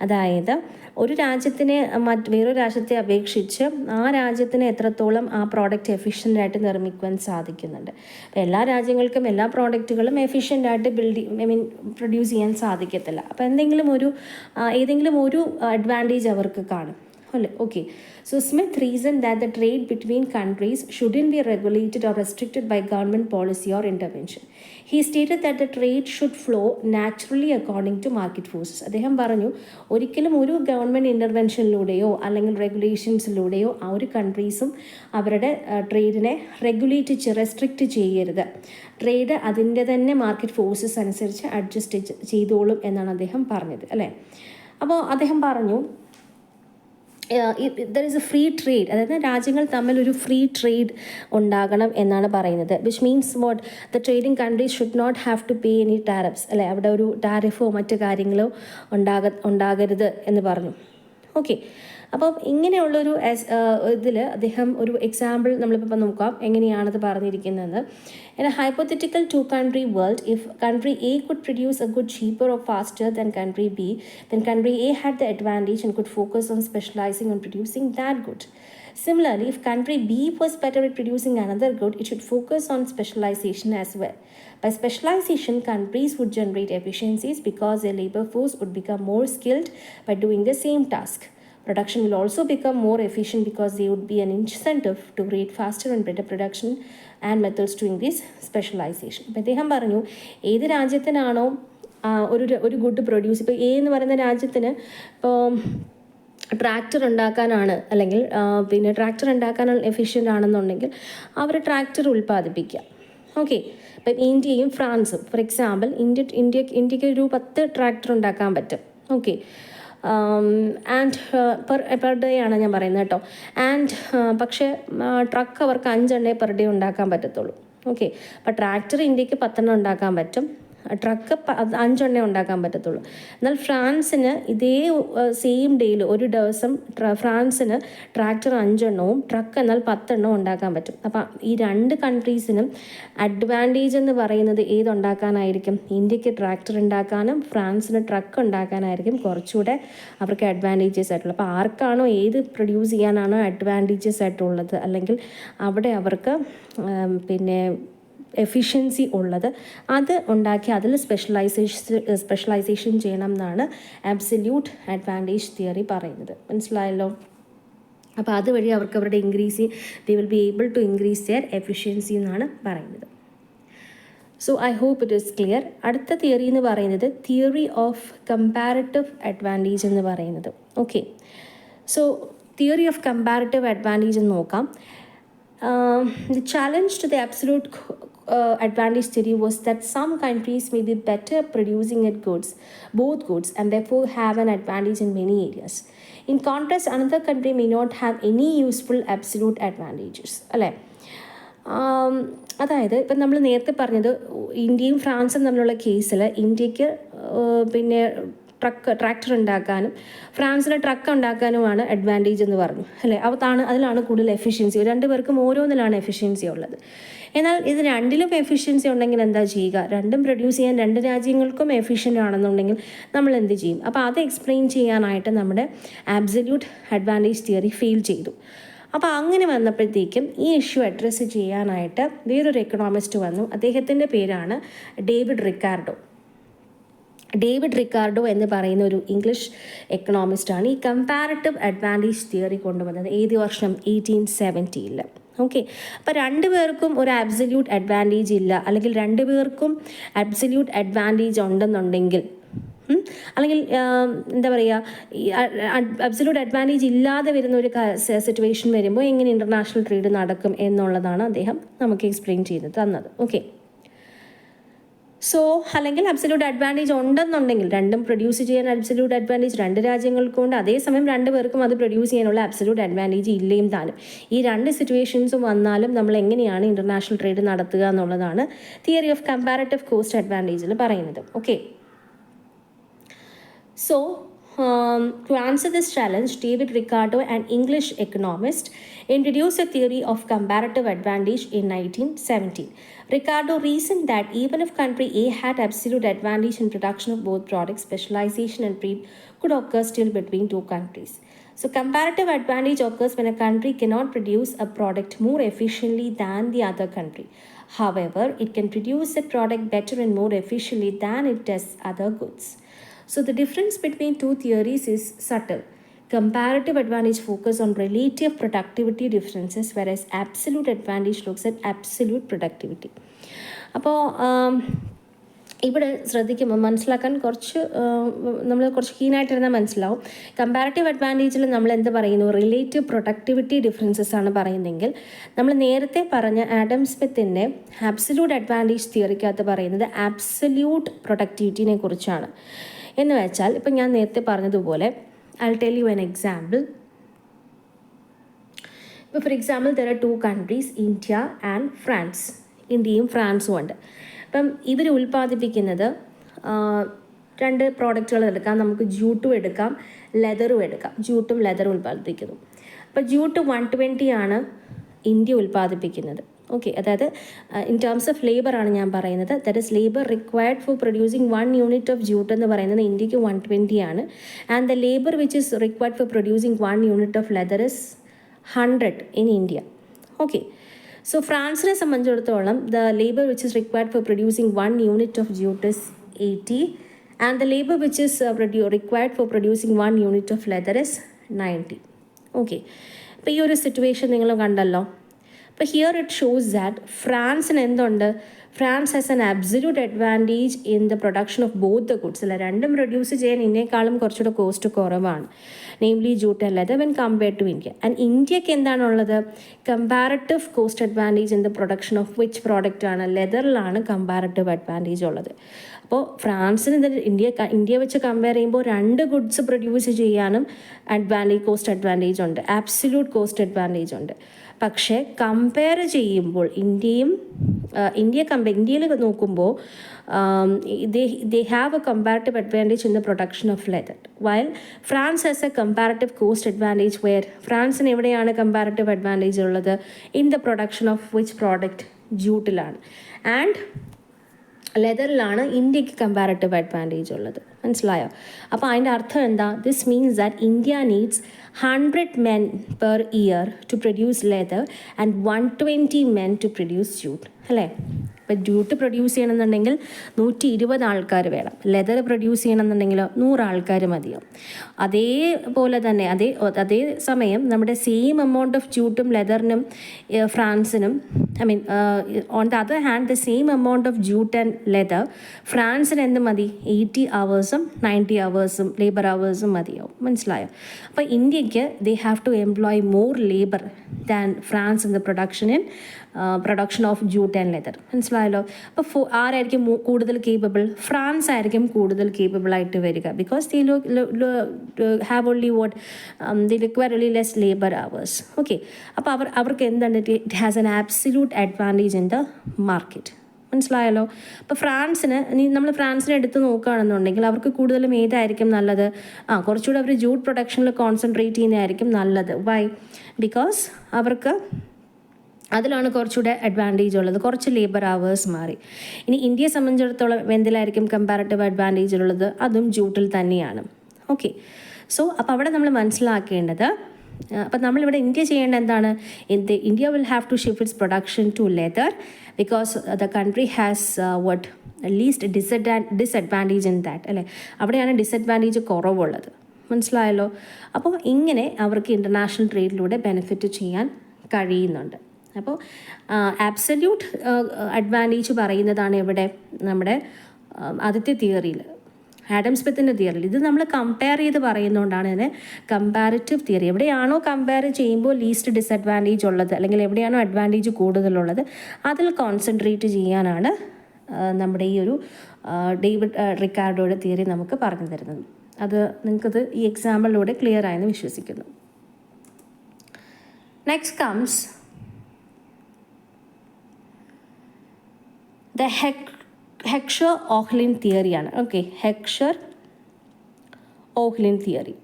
അതായത് ഒരു രാജ്യത്തിനെ വേറൊരു രാജ്യത്തെ അപേക്ഷിച്ച് ആ രാജ്യത്തിന് എത്രത്തോളം ആ പ്രോഡക്റ്റ് എഫിഷ്യൻ്റായിട്ട് നിർമ്മിക്കുവാൻ സാധിക്കുന്നുണ്ട്. അപ്പോൾ എല്ലാ രാജ്യങ്ങൾക്കും എല്ലാ പ്രോഡക്റ്റുകളും എഫിഷ്യൻ്റായിട്ട് പ്രൊഡ്യൂസ് ചെയ്യാൻ സാധിക്കത്തില്ല. അപ്പോൾ ഏതെങ്കിലും ഒരു അഡ്വാൻറ്റേജ് അവർക്ക് കാണും അല്ലേ. Okay, so Smith reasoned that the trade between countries shouldn't be regulated or restricted by government policy or intervention. He stated that the trade should flow naturally according to market forces. അദ്ദേഹം പറഞ്ഞു, ഒരിക്കലും ഒരു government ഇൻ്റർവെൻഷനിലൂടെയോ അല്ലെങ്കിൽ റെഗുലേഷൻസിലൂടെയോ ആ ഒരു കൺട്രീസും അവരുടെ ട്രേഡിനെ restrict ചെയ്യരുത്. Trade അതിൻ്റെ തന്നെ മാർക്കറ്റ് ഫോഴ്സസ് അനുസരിച്ച് അഡ്ജസ്റ്റ് ചെയ്തോളും എന്നാണ് അദ്ദേഹം പറഞ്ഞത് അല്ലേ. അപ്പോൾ അദ്ദേഹം പറഞ്ഞു, there is a free trade, അതായത് രാജ്യങ്ങൾ തമ്മിൽ ഒരു ഫ്രീ ട്രേഡ് ഉണ്ടാകണം എന്നാണ് പറയുന്നത്. Which means what, the trading countries should not have to pay any tariffs അല്ലേ, അവിടെ ഒരു ടാരിഫോ മറ്റു കാര്യങ്ങളോ ഉണ്ടാകരുത് എന്ന് പറഞ്ഞു. ഓക്കെ, അപ്പം ഇങ്ങനെയുള്ളൊരു ഇതിൽ അദ്ദേഹം ഒരു എക്സാമ്പിൾ നമ്മളിപ്പോൾ നോക്കാം എങ്ങനെയാണത് പറഞ്ഞിരിക്കുന്നത്. In a hypothetical two-country world, if country A could produce a good cheaper or faster than country B, then country A had the advantage and could focus on specializing on producing that good. Similarly, if country B was better at producing another good, it should focus on specialization as well. By specialization, countries would generate efficiencies because their labor force would become more skilled by doing the same task. Production will also become more efficient because there would be an incentive to create faster and better production and methods to increase specialization. അപ്പോൾ അദ്ദേഹം പറഞ്ഞു ഏത് രാജ്യത്തിനാണോ ഒരു good produce, ഇപ്പോൾ A എന്ന് പറയുന്ന രാജ്യത്തിന് ഇപ്പോൾ ട്രാക്ടർ ഉണ്ടാക്കാനാണ്, അല്ലെങ്കിൽ പിന്നെ ട്രാക്ടർ ഉണ്ടാക്കാനുള്ള എഫിഷ്യൻ്റ് ആണെന്നുണ്ടെങ്കിൽ അവർ ട്രാക്ടർ ഉൽപ്പാദിപ്പിക്കുക. ഓക്കെ, ഇപ്പം ഇന്ത്യയും ഫ്രാൻസും ഫോർ എക്സാമ്പിൾ ഇന്ത്യക്ക് ഒരു 10 ട്രാക്ടർ ഉണ്ടാക്കാൻ പറ്റും. ഓക്കെ, ആൻഡ് പെർ ഡേ ആണ് ഞാൻ പറയുന്നത് കേട്ടോ. ആൻഡ് പക്ഷേ ട്രക്ക് അവർക്ക് 5 പെർ ഡേ ഉണ്ടാക്കാൻ പറ്റത്തുള്ളൂ. ഓക്കെ, അപ്പോൾ ട്രാക്ടർ ഇന്ത്യക്ക് 10 ഉണ്ടാക്കാൻ പറ്റും, ട്രക്ക് 5 ഉണ്ടാക്കാൻ പറ്റത്തുള്ളൂ. എന്നാൽ ഫ്രാൻസിന് ഇതേ സെയിം ഡേയിൽ ഒരു ദിവസം ഫ്രാൻസിന് ട്രാക്ടർ 5 ട്രക്ക് എന്നാൽ 10 ഉണ്ടാക്കാൻ പറ്റും. അപ്പം ഈ രണ്ട് കൺട്രീസിനും അഡ്വാൻറ്റേജ് എന്ന് പറയുന്നത് ഏതുണ്ടാക്കാനായിരിക്കും? ഇന്ത്യക്ക് ട്രാക്ടർ ഉണ്ടാക്കാനും ഫ്രാൻസിന് ട്രക്ക് ഉണ്ടാക്കാനായിരിക്കും കുറച്ചുകൂടെ അവർക്ക് അഡ്വാൻറ്റേജസ് ആയിട്ടുള്ളത്. അപ്പോൾ ആർക്കാണോ ഏത് പ്രൊഡ്യൂസ് ചെയ്യാനാണോ അഡ്വാൻറ്റേജസ് ആയിട്ടുള്ളത്, അല്ലെങ്കിൽ അവിടെ അവർക്ക് പിന്നെ എഫിഷ്യൻസി ഉള്ളത്, അത് ഉണ്ടാക്കി അതിൽ സ്പെഷ്യലൈസേഷൻ ചെയ്യണം എന്നാണ് ആബ്സല്യൂട്ട് അഡ്വാൻറ്റേജ് തിയറി പറയുന്നത്. മനസ്സിലായല്ലോ? അപ്പോൾ അതുവഴി അവർക്ക് അവരുടെ they will be able to increase their efficiency എന്നാണ് പറയുന്നത്. So I hope it is clear. അടുത്ത തിയറി എന്ന് പറയുന്നത് തിയറി ഓഫ് കമ്പാരിറ്റീവ് അഡ്വാൻറ്റേജ് എന്ന് പറയുന്നത്. Okay, so theory of comparative advantage എന്ന് നോക്കാം. The challenge to the absolute advantage theory was that some countries may be better producing both goods, and therefore have an advantage in many areas. In contrast, another country may not have any useful absolute advantages. അല്ലേ? അതായത് ഇപ്പം നമ്മൾ നേരത്തെ പറഞ്ഞത് ഇന്ത്യയും ഫ്രാൻസും തമ്മിലുള്ള കേസിൽ ഇന്ത്യക്ക് പിന്നെ ട്രാക്ടർ ഉണ്ടാക്കാനും ഫ്രാൻസിന് ട്രക്ക് ഉണ്ടാക്കാനുമാണ് അഡ്വാൻറ്റേജ് എന്ന് പറഞ്ഞു അല്ലേ. അതിലാണ് കൂടുതൽ എഫിഷ്യൻസി. രണ്ടുപേർക്കും ഓരോന്നിലാണ് എഫിഷ്യൻസി ഉള്ളത്. എന്നാൽ ഇത് രണ്ടിലും എഫിഷ്യൻസി ഉണ്ടെങ്കിൽ എന്താ ചെയ്യുക? രണ്ടും പ്രൊഡ്യൂസ് ചെയ്യാൻ രണ്ട് രാജ്യങ്ങൾക്കും എഫിഷ്യൻ്റ് ആണെന്നുണ്ടെങ്കിൽ നമ്മൾ എന്ത് ചെയ്യും? അപ്പോൾ അത് എക്സ്പ്ലെയിൻ ചെയ്യാനായിട്ട് നമ്മുടെ ആബ്സല്യൂട്ട് അഡ്വാൻറ്റേജ് തിയറി ഫെയിൽ ചെയ്തു. അപ്പോൾ അങ്ങനെ വന്നപ്പോഴത്തേക്കും ഈ ഇഷ്യൂ അഡ്രസ്സ് ചെയ്യാനായിട്ട് വേറൊരു എക്കണോമിസ്റ്റ് വന്നു. അദ്ദേഹത്തിൻ്റെ പേരാണ് ഡേവിഡ് റിക്കാർഡോ എന്ന് പറയുന്ന ഒരു ഇംഗ്ലീഷ് എക്കണോമിസ്റ്റാണ് ഈ കമ്പാരിറ്റീവ് അഡ്വാൻറ്റേജ് തിയറി കൊണ്ടുവന്നത്. ഏത് വർഷം? 1870. ഓക്കെ, അപ്പോൾ രണ്ടുപേർക്കും ഒരു ആബ്സല്യൂട്ട് അഡ്വാൻറ്റേജ് ഇല്ല, അല്ലെങ്കിൽ രണ്ടുപേർക്കും ആബ്സല്യൂട്ട് അഡ്വാൻറ്റേജ് ഉണ്ടെന്നുണ്ടെങ്കിൽ, അല്ലെങ്കിൽ എന്താ പറയുക, അബ്സല്യൂട്ട് അഡ്വാൻറ്റേജ് ഇല്ലാതെ വരുന്ന ഒരു സിറ്റുവേഷൻ വരുമ്പോൾ എങ്ങനെ ഇൻ്റർനാഷണൽ ട്രേഡ് നടക്കും എന്നുള്ളതാണ് അദ്ദേഹം നമുക്ക് എക്സ്പ്ലെയിൻ ചെയ്ത് തന്നത്. ഓക്കെ, സോ അല്ലെങ്കിൽ അബ്സല്യൂട്ട് അഡ്വാൻറ്റേജ് ഉണ്ടെന്നുണ്ടെങ്കിൽ, രണ്ടും പ്രൊഡ്യൂസ് ചെയ്യാൻ അബ്സല്യൂട്ട് അഡ്വാൻറ്റേജ് രണ്ട് രാജ്യങ്ങൾക്കുണ്ട്, അതേസമയം രണ്ട് പേർക്കും അത് പ്രൊഡ്യൂസ് ചെയ്യാനുള്ള അബ്സല്യൂട്ട് അഡ്വാൻറ്റേജ് ഇല്ലയും താനും. ഈ രണ്ട് സിറ്റുവേഷൻസും വന്നാലും നമ്മൾ എങ്ങനെയാണ് ഇൻ്റർനാഷണൽ ട്രേഡ് നടത്തുക എന്നുള്ളതാണ് തിയറി ഓഫ് കമ്പാരിറ്റീവ് കോസ്റ്റ് അഡ്വാൻറ്റേജിൽ പറയുന്നത്. Okay, so to answer this challenge, David Ricardo, an English economist, introduced a theory of comparative advantage in 1970. Ricardo reasoned that even if country A had absolute advantage in production of both products, specialization and trade could occur still between two countries. So comparative advantage occurs when a country cannot produce a product more efficiently than the other country. However, it can produce a product better and more efficiently than it does other goods. So the difference between two theories is subtle. Comparative advantage focuses on relative productivity differences, whereas absolute advantage looks at absolute productivity. അപ്പോൾ ഇവിടെ ശ്രദ്ധിക്കുമ്പോൾ മനസ്സിലാക്കാൻ നമ്മൾ കുറച്ച് കീനായിട്ടിരുന്നാൽ മനസ്സിലാവും. Comparative അഡ്വാൻറ്റേജിൽ നമ്മൾ എന്ത് പറയുന്നു? Relative productivity differences ആണ് പറയുന്നതെങ്കിൽ, നമ്മൾ നേരത്തെ പറഞ്ഞ ആഡം സ്മിത്തിൻ്റെ ആബ്സല്യൂട്ട് അഡ്വാൻറ്റേജ് തിയറിക്കകത്ത് പറയുന്നത് ആബ്സല്യൂട്ട് പ്രൊഡക്ടിവിറ്റിനെ കുറിച്ചാണ്. എന്ന് വെച്ചാൽ ഇപ്പം ഞാൻ നേരത്തെ പറഞ്ഞതുപോലെ I will tell you an example. ഇപ്പോൾ for example there are 2 countries, India and France. ഇന്ത്യയും ഫ്രാൻസും ഉണ്ട്. അപ്പം ഇവർ ഉൽപ്പാദിപ്പിക്കുന്നത് 2 പ്രോഡക്റ്റുകൾ എടുക്കാം. നമുക്ക് ജൂട്ടും എടുക്കാം, ലെതറും എടുക്കാം. ജൂട്ടും ലെതറും ഉൽപ്പാദിപ്പിക്കുന്നു. അപ്പോൾ ജൂട്ട് 120 ആണ് ഇന്ത്യ ഉൽപ്പാദിപ്പിക്കുന്നത്. ഓക്കെ, അതായത് ഇൻ ടേംസ് ഓഫ് ലേബർ ആണ് ഞാൻ പറയുന്നത്. That is labour required for producing 1 unit of jute എന്ന് പറയുന്നത് ഇന്ത്യക്ക് 120 ആണ്. And the labour which is required for producing 1 unit of leather is 100 in India. Okay. So ഫ്രാൻസിനെ സംബന്ധിച്ചിടത്തോളം the labor which is required for producing 1 unit of jute is 80 and the labor which is required for producing 1 unit of leather is 90. Okay. അപ്പോൾ ഈ ഒരു situation നിങ്ങൾ കണ്ടല്ലോ. അപ്പോൾ here it shows that ഫ്രാൻസിന് എന്തുണ്ട്, France has an absolute advantage in the production of both the goods. അല്ല, രണ്ടും പ്രൊഡ്യൂസ് ചെയ്യാൻ ഇതിനേക്കാളും കുറച്ചുകൂടെ കോസ്റ്റ് കുറവാണ്, namely jute and leather when compared to India. And ഇന്ത്യക്ക് എന്താണുള്ളത്, comparative cost advantage in the production of which product ആണ്, ലെതറിലാണ് കമ്പാരറ്റീവ് അഡ്വാൻറ്റേജ് ഉള്ളത്. അപ്പോൾ ഫ്രാൻസിന് ഇന്ത്യ വെച്ച് കമ്പയർ ചെയ്യുമ്പോൾ രണ്ട് ഗുഡ്സ് പ്രൊഡ്യൂസ് ചെയ്യാനും കോസ്റ്റ് അഡ്വാൻറ്റേജ് ഉണ്ട്, ആബ്സല്യൂട്ട് കോസ്റ്റ് അഡ്വാൻറ്റേജ് ഉണ്ട്. പക്ഷേ കമ്പയർ ചെയ്യുമ്പോൾ ഇന്ത്യയിൽ നോക്കുമ്പോൾ they have a comparative advantage in the production of leather, while France has a comparative cost advantage where ഫ്രാൻസിന് എവിടെയാണ് കമ്പാരറ്റീവ് അഡ്വാൻറ്റേജ് ഉള്ളത്, in the production of which product, ജൂട്ടിലാണ്. ആൻഡ് ലെതറിലാണ് ഇന്ത്യക്ക് കമ്പാരറ്റീവ് അഡ്വാൻറ്റേജ് ഉള്ളത്. മനസ്സിലായോ? അപ്പോൾ അതിൻ്റെ അർത്ഥം എന്താ, this means that India needs 100 men per year to produce leather and 120 men to produce jute. അല്ലേ? ഇപ്പം ജൂട്ട് പ്രൊഡ്യൂസ് ചെയ്യണമെന്നുണ്ടെങ്കിൽ 120 ആൾക്കാർ വേണം, ലെതർ പ്രൊഡ്യൂസ് ചെയ്യണമെന്നുണ്ടെങ്കിൽ 100 ആൾക്കാർ മതിയാവും. അതേപോലെ തന്നെ അതേ സമയം നമ്മുടെ സെയിം എമൗണ്ട് ഓഫ് ജൂട്ടും ലെതറിനും ഫ്രാൻസിനും, on the other hand the same amount of jute and leather ഫ്രാൻസിന് എന്ത് മതി, 80 hours 90 hours ലേബർ അവേഴ്സും മതിയാവും. മനസ്സിലായോ? അപ്പോൾ ഇന്ത്യക്ക് they have to employ more labour than France in the production of jute and leather. മനസ്സിലായല്ലോ? അപ്പോൾ ആരായിരിക്കും കൂടുതൽ കേപ്പബിൾ? ഫ്രാൻസ് ആയിരിക്കും കൂടുതൽ കേപ്പബിൾ ആയിട്ട് വരിക, because they have only they require only less labour hours. Okay. അപ്പോൾ അവർക്ക് എന്താണ്, it has N absolute advantage in the market. മനസ്സിലായല്ലോ? അപ്പോൾ നമ്മൾ ഫ്രാൻസിനെ എടുത്ത് നോക്കുകയാണെന്നുണ്ടെങ്കിൽ അവർക്ക് കൂടുതലും ഏതായിരിക്കും നല്ലത്, കുറച്ചുകൂടെ അവർ ജൂട്ട് പ്രൊഡക്ഷനിൽ കോൺസെൻട്രേറ്റ് ചെയ്യുന്നതായിരിക്കും നല്ലത്. വൈ? ബിക്കോസ് അവർക്ക് അതിലാണ് കുറച്ചുകൂടെ അഡ്വാൻറ്റേജ് ഉള്ളത്, കുറച്ച് ലേബർ അവേഴ്സ് മാറി. ഇനി ഇന്ത്യയെ സംബന്ധിച്ചിടത്തോളം എന്തിലായിരിക്കും കമ്പാരറ്റീവ് അഡ്വാൻറ്റേജ് ഉള്ളത്, അതും ജൂട്ടിൽ തന്നെയാണ്. ഓക്കെ. സോ അപ്പോൾ അവിടെ നമ്മൾ മനസ്സിലാക്കേണ്ടത്, അപ്പം നമ്മളിവിടെ ഇന്ത്യ ചെയ്യേണ്ട എന്താണ്, India will have to shift its production to leather because the country has least disadvantage in that. അല്ലേ? അവിടെയാണ് ഡിസഡ്വാൻറ്റേജ് കുറവുള്ളത്. മനസ്സിലായല്ലോ? അപ്പോൾ ഇങ്ങനെ അവർക്ക് ഇൻ്റർനാഷണൽ ട്രേഡിലൂടെ ബെനിഫിറ്റ് ചെയ്യാൻ കഴിയുന്നുണ്ട്. അപ്പോൾ ആബ്സല്യൂട്ട് അഡ്വാൻറ്റേജ് പറയുന്നതാണ് ഇവിടെ നമ്മുടെ ആദ്യത്തെ തിയറിയിൽ, ആഡം സ്മിത്തിൻ്റെ തിയറിയിൽ. ഇത് നമ്മൾ കമ്പയർ ചെയ്ത് പറയുന്നതുകൊണ്ടാണ് ഇതിനെ കമ്പാരിറ്റീവ് തിയറി. എവിടെയാണോ കമ്പയർ ചെയ്യുമ്പോൾ ലീസ്റ്റ് ഡിസഡ്വാൻറ്റേജ് ഉള്ളത്, അല്ലെങ്കിൽ എവിടെയാണോ അഡ്വാൻറ്റേജ് കൂടുതലുള്ളത്, അതിൽ കോൺസെൻട്രേറ്റ് ചെയ്യാനാണ് നമ്മുടെ ഈ ഒരു ഡേവിഡ് റിക്കാർഡോയുടെ തിയറി നമുക്ക് പറഞ്ഞു തരുന്നത്. അത് നിങ്ങൾക്കത് ഈ എക്സാമ്പിളിലൂടെ ക്ലിയർ ആയെന്ന് വിശ്വസിക്കുന്നു. നെക്സ്റ്റ് കംസ് ദ ഹെക്ഷർ-ഓഹ്ലിൻ തിയറിയാണ്. Okay, Heckscher Ohlin theory.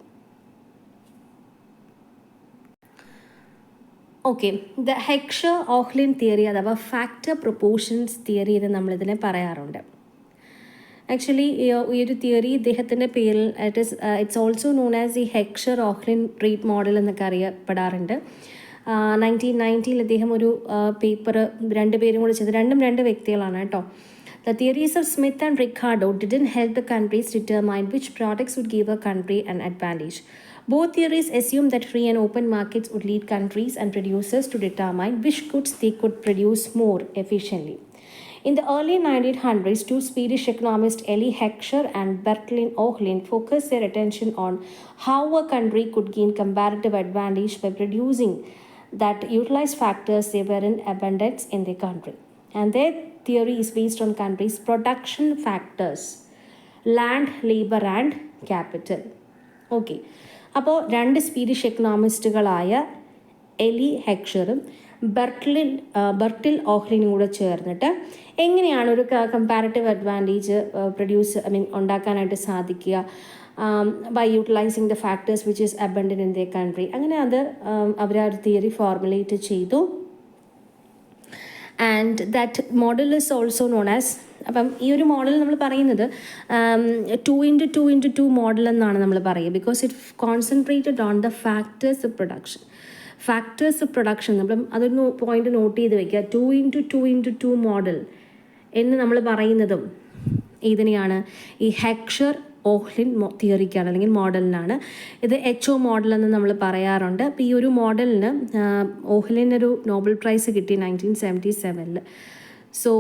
Okay, the Heckscher Ohlin theory അഥവാ ഫാക്ടർ പ്രൊപ്പോർഷൻസ് തിയറി എന്ന് നമ്മളിതിനെ പറയാറുണ്ട്. ആക്ച്വലി ഈ ഒരു തിയറി ഇദ്ദേഹത്തിൻ്റെ പേരിൽ it's also known as the Heckscher Ohlin trade model എന്നൊക്കെ അറിയപ്പെടാറുണ്ട്. 1990 അദ്ദേഹം ഒരു പേപ്പർ രണ്ടുപേരും കൂടി ചെയ്ത്, രണ്ട് വ്യക്തികളാണ് കേട്ടോ. The theories of Smith and Ricardo didn't help the countries determine which products would give a country an advantage. Both theories assume that free and open markets would lead countries and producers to determine which goods they could produce more efficiently. In the early 1900s, two Swedish economists Elie Heckscher and Bertil Ohlin focused their attention on how a country could gain comparative advantage by producing that utilized factors they were in abundance in their country. And their theory is based on countries' production factors, land, labor and capital. Okay. അപ്പോൾ രണ്ട് Swedish എക്കണോമിസ്റ്റുകളായ എലി ഹെക്ഷറും ബർട്ടിൽ ഓഹ്ലിനും കൂടെ ചേർന്നിട്ട് എങ്ങനെയാണ് ഒരു comparative advantage ഉണ്ടാക്കാനായിട്ട് സാധിക്കുക by utilising the factors which is abundant in the country. അങ്ങനെ അത് അവർ ആ ഒരു തിയറി ഫോർമുലേറ്റ് ചെയ്തു. And that model is also known as, അപ്പം ഈ ഒരു മോഡൽ നമ്മൾ പറയുന്നത് 2x2x2 മോഡൽ എന്നാണ് നമ്മൾ പറയുക, because it concentrated on the factors of production. Factors of production നമ്മൾ അതൊരു പോയിന്റ് നോട്ട് ചെയ്ത് വെക്കുക. 2x2x2 മോഡൽ എന്ന് നമ്മൾ പറയുന്നതും ഇതിനെയാണ് ഈ ഹെക്ഷർ ഓഹ്ലിൻ തിയറിക്കാണ് അല്ലെങ്കിൽ മോഡലിനാണ്. ഇത് HO മോഡൽ എന്ന് നമ്മൾ പറയാറുണ്ട്. അപ്പോൾ ഈ ഒരു മോഡലിന് ഓഹ്ലിനൊരു നോബൽ പ്രൈസ് കിട്ടി 1977. സോ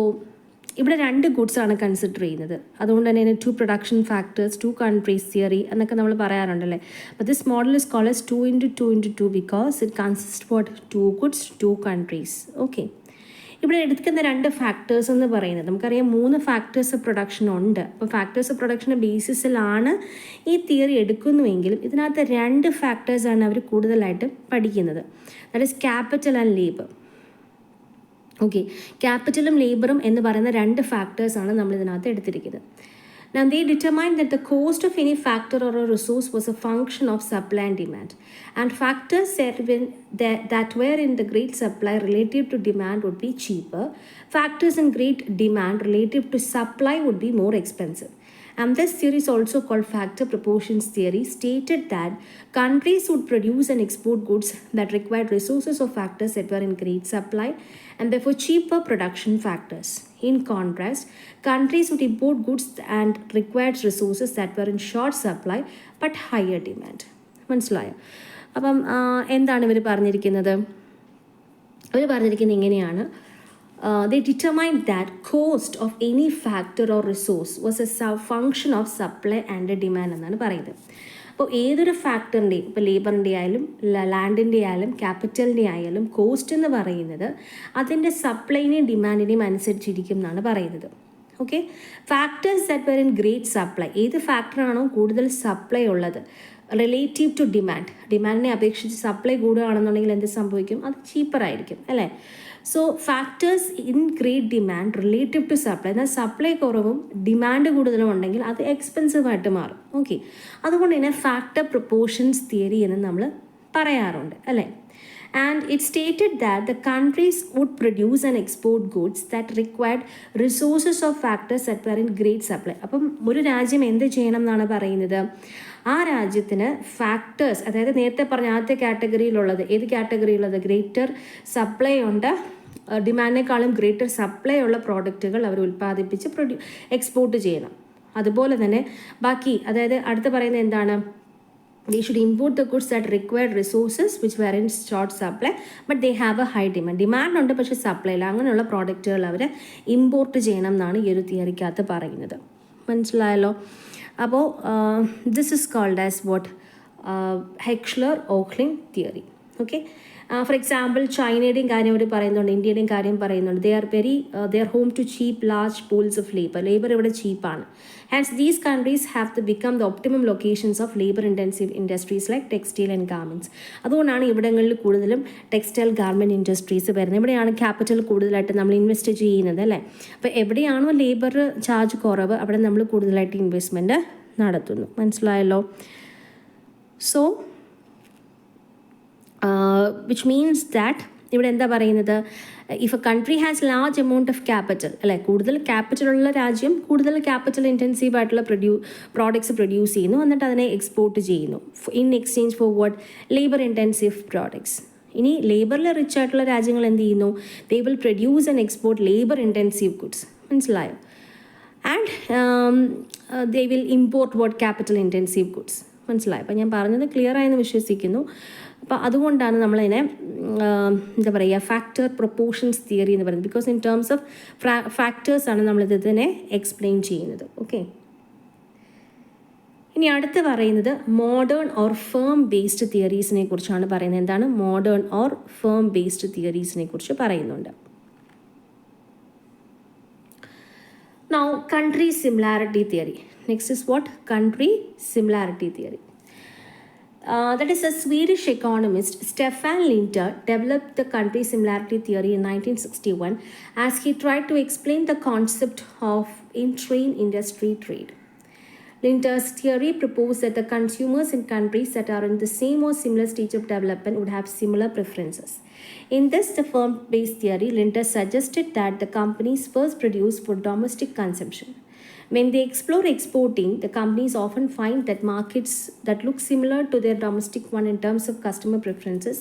ഇവിടെ 2 ഗുഡ്സാണ് കൺസിഡർ ചെയ്യുന്നത്. അതുകൊണ്ട് തന്നെ 2 പ്രൊഡക്ഷൻ ഫാക്ടേഴ്സ്, 2 കൺട്രീസ് തിയറി എന്നൊക്കെ നമ്മൾ പറയാറുണ്ടല്ലേ. അപ്പോൾ this model is called as 2x2x2 because it consist what 2 goods 2 countries. Okay, ഇവിടെ എടുക്കുന്ന 2 ഫാക്ടേഴ്സ് എന്ന് പറയുന്നത് നമുക്കറിയാം 3 ഫാക്ടേഴ്സ് ഓഫ് പ്രൊഡക്ഷൻ ഉണ്ട്. അപ്പോൾ ഫാക്ടേഴ്സ് ഓഫ് പ്രൊഡക്ഷൻ്റെ ബേസിസിലാണ് ഈ തിയറി എടുക്കുന്നുവെങ്കിലും ഇതിനകത്ത് 2 ഫാക്ടേഴ്സാണ് അവർ കൂടുതലായിട്ട് പഠിക്കുന്നത്. That is capital and labour. Okay, ക്യാപിറ്റലും ലേബറും എന്ന് പറയുന്ന 2 ഫാക്ടേഴ്സാണ് നമ്മൾ ഇതിനകത്ത് എടുത്തിരിക്കുന്നത്. Now they determined that the cost of any factor or a resource was a function of supply and demand, and factors that were in the great supply relative to demand would be cheaper. Factors in great demand relative to supply would be more expensive. And this theory is also called factor proportions theory, stated that countries would produce and export goods that required resources or factors that were in great supply and therefore cheaper production factors. In contrast, countries would import goods and required resources that were in short supply but higher demand. മനസ്സിലായോ? അപ്പം എന്താണ് ഇവർ പറഞ്ഞിരിക്കുന്നത്? ഇവർ പറഞ്ഞിരിക്കുന്നത് ഇങ്ങനെയാണ്. They determined that cost of any factor or resource was a function of supply and demand എന്നാണ് പറയുന്നത്. അപ്പോൾ ഏതൊരു ഫാക്ടറിൻ്റെയും, ഇപ്പോൾ ലേബറിൻ്റെ ആയാലും ലാൻഡിൻ്റെ ആയാലും ക്യാപിറ്റലിൻ്റെ ആയാലും കോസ്റ്റ് എന്ന് പറയുന്നത് അതിൻ്റെ സപ്ലൈനെയും ഡിമാൻഡിനെയും അനുസരിച്ചിരിക്കും എന്നാണ് പറയുന്നത്. Okay, factors that were in great supply, ഏത് ഫാക്ടറാണോ കൂടുതൽ സപ്ലൈ ഉള്ളത് റിലേറ്റീവ് ടു ഡിമാൻഡിനെ അപേക്ഷിച്ച് സപ്ലൈ കൂടുകയാണെന്നുണ്ടെങ്കിൽ എന്ത് സംഭവിക്കും? അത് ചീപ്പറായിരിക്കും അല്ലേ. So factors in great demand relative to supply, എന്നാൽ സപ്ലൈ കുറവും ഡിമാൻഡ് കൂടുതലും ഉണ്ടെങ്കിൽ അത് എക്സ്പെൻസീവ് ആയിട്ട് മാറും. ഓക്കെ, അതുകൊണ്ട് തന്നെ ഫാക്ടർ പ്രൊപ്പോർഷൻസ് തിയറി എന്ന് നമ്മൾ പറയാറുണ്ട് അല്ലേ. And it stated that the countries would produce and export goods that required resources of factors that were in great supply. അപ്പം ഒരു രാജ്യം എന്ത് ചെയ്യണം എന്നാണ് പറയുന്നത്? ആ രാജ്യത്തിന് ഫാക്ടേഴ്സ്, അതായത് നേരത്തെ പറഞ്ഞ ആദ്യത്തെ കാറ്റഗറിയിലുള്ളത്, ഏത് കാറ്റഗറിയിലുള്ളത്? ഗ്രേറ്റർ സപ്ലൈ ഉണ്ട്, ഡിമാൻഡിനേക്കാളും ഗ്രേറ്റർ സപ്ലൈ ഉള്ള പ്രോഡക്റ്റുകൾ അവർ ഉൽപ്പാദിപ്പിച്ച് എക്സ്പോർട്ട് ചെയ്യണം. അതുപോലെ തന്നെ ബാക്കി, അതായത് അടുത്ത് പറയുന്നത് എന്താണ്? They should import the goods that required resources which were in short supply but they have a high demand. Demand ഉണ്ട് പക്ഷേ സപ്ലൈ ഇല്ല, അങ്ങനെയുള്ള പ്രോഡക്റ്റുകൾ അവർ ഇമ്പോർട്ട് ചെയ്യണം എന്നാണ് ഈ ഒരു തിയറിക്കകത്ത് പറയുന്നത്. മനസ്സിലായല്ലോ? അപ്പോൾ this is called as what Heckscher Ohlin theory. Okay, for example ചൈനയുടെയും കാര്യം അവർ പറയുന്നുണ്ട്, ഇന്ത്യയുടെയും കാര്യം പറയുന്നുണ്ട്. They are home to cheap large pools of labour ഇവിടെ ചീപ്പാണ്. Hence these countries have to become the optimum locations of labour intensive industries like textile and garments. അതുകൊണ്ടാണ് ഇവിടങ്ങളിൽ കൂടുതലും ടെക്സ്റ്റൈൽ ഗാർമെൻറ്റ് ഇൻഡസ്ട്രീസ് വരുന്നത്. ഇവിടെയാണ് ക്യാപിറ്റൽ കൂടുതലായിട്ട് നമ്മൾ ഇൻവെസ്റ്റ് ചെയ്യുന്നത് അല്ലേ. അപ്പോൾ എവിടെയാണോ ലേബർ ചാർജ് കുറവ് അവിടെ നമ്മൾ കൂടുതലായിട്ട് ഇൻവെസ്റ്റ്മെൻറ്റ് നടത്തുന്നു. മനസ്സിലായല്ലോ? സോ വിച്ച് മീൻസ് ദാറ്റ് ഇവിടെ എന്താ പറയുന്നത്? If a country has large amount of capital അല്ലെ, കൂടുതൽ ക്യാപിറ്റലുള്ള രാജ്യം കൂടുതൽ ക്യാപിറ്റൽ ഇൻറ്റൻസീവ് ആയിട്ടുള്ള പ്രോഡക്ട്സ് പ്രൊഡ്യൂസ് ചെയ്യുന്നു, എന്നിട്ട് അതിനെ എക്സ്പോർട്ട് ചെയ്യുന്നു in exchange for what? Labour intensive products. ഇനി ലേബറിൽ റിച്ച് ആയിട്ടുള്ള രാജ്യങ്ങൾ എന്ത് ചെയ്യുന്നു? They will produce and export labour intensive goods. മനസ്സിലായോ? And they will import what? Capital intensive goods. മനസ്സിലായോ? അപ്പോൾ ഞാൻ പറഞ്ഞത് ക്ലിയർ ആയെന്ന് വിശ്വസിക്കുന്നു. അപ്പോൾ അതുകൊണ്ടാണ് നമ്മളതിനെ എന്താ പറയുക ഫാക്ടർ പ്രൊപ്പോർഷൻസ് തിയറി എന്ന് പറയുന്നത്. ബിക്കോസ് ഇൻ ടേംസ് ഓഫ് ഫാക്ടേഴ്സാണ് നമ്മളിതിനെ എക്സ്പ്ലെയിൻ ചെയ്യുന്നത്. ഓക്കെ, ഇനി അടുത്ത് പറയുന്നത് മോഡേൺ ഓർ ഫേം ബേസ്ഡ് തിയറീസിനെ കുറിച്ചാണ് പറയുന്നത്. എന്താണ് മോഡേൺ ഓർ ഫേം ബേസ്ഡ് തിയറീസിനെ കുറിച്ച് പറയുന്നുണ്ട്. Now, country similarity theory. Next is what? Country similarity theory. That is a Swedish economist, Stefan Linter, developed the country similarity theory in 1961 as he tried to explain the concept of intra-industry trade. Linter's theory proposed that the consumers in countries that are in the same or similar stage of development would have similar preferences. In this, the firm-based theory, Linter suggested that the companies first produce for domestic consumption. When they explore exporting, the companies often find that markets that look similar to their domestic one in terms of customer preferences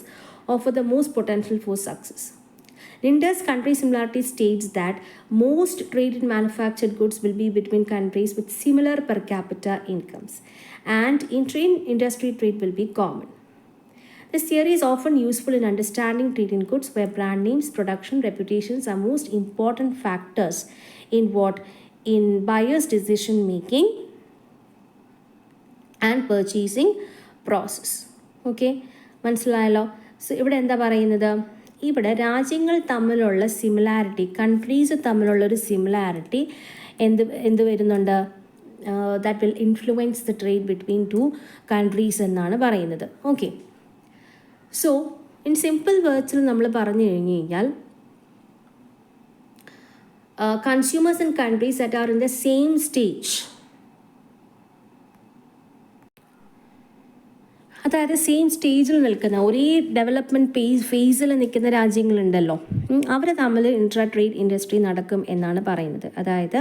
offer the most potential for success. Linder's country similarity states that most trade in manufactured goods will be between countries with similar per capita incomes, and intra-industry trade will be common. This theory is often useful in understanding trade in goods, where brand names, production, reputations are most important factors in buyers' decision making and purchasing process. Okay, മനസ്സിലായല്ലോ. So ഇവിടെ എന്താ പറയുന്നത്, ഇവിടെ രാജ്യങ്ങൾ തമ്മിലുള്ള similarity, countries തമ്മിലുള്ള ഒരു similarity എന്ത് വരുന്നുണ്ട്, that will influence the trade between two countries എന്നാണ് പറയുന്നത്. ഓക്കെ, സോ ഇൻ സിമ്പിൾ വേർഡ്സിൽ നമ്മൾ പറഞ്ഞു കഴിഞ്ഞു കഴിഞ്ഞാൽ consumers in countries that are in the same stage, അതായത് സെയിം സ്റ്റേജിൽ നിൽക്കുന്ന, ഒരേ ഡെവലപ്മെൻറ്റ് ഫേസിൽ നിൽക്കുന്ന രാജ്യങ്ങളുണ്ടല്ലോ, അവർ തമ്മിൽ ഇൻട്രാ ട്രേഡ് ഇൻഡസ്ട്രി നടക്കും എന്നാണ് പറയുന്നത്. അതായത്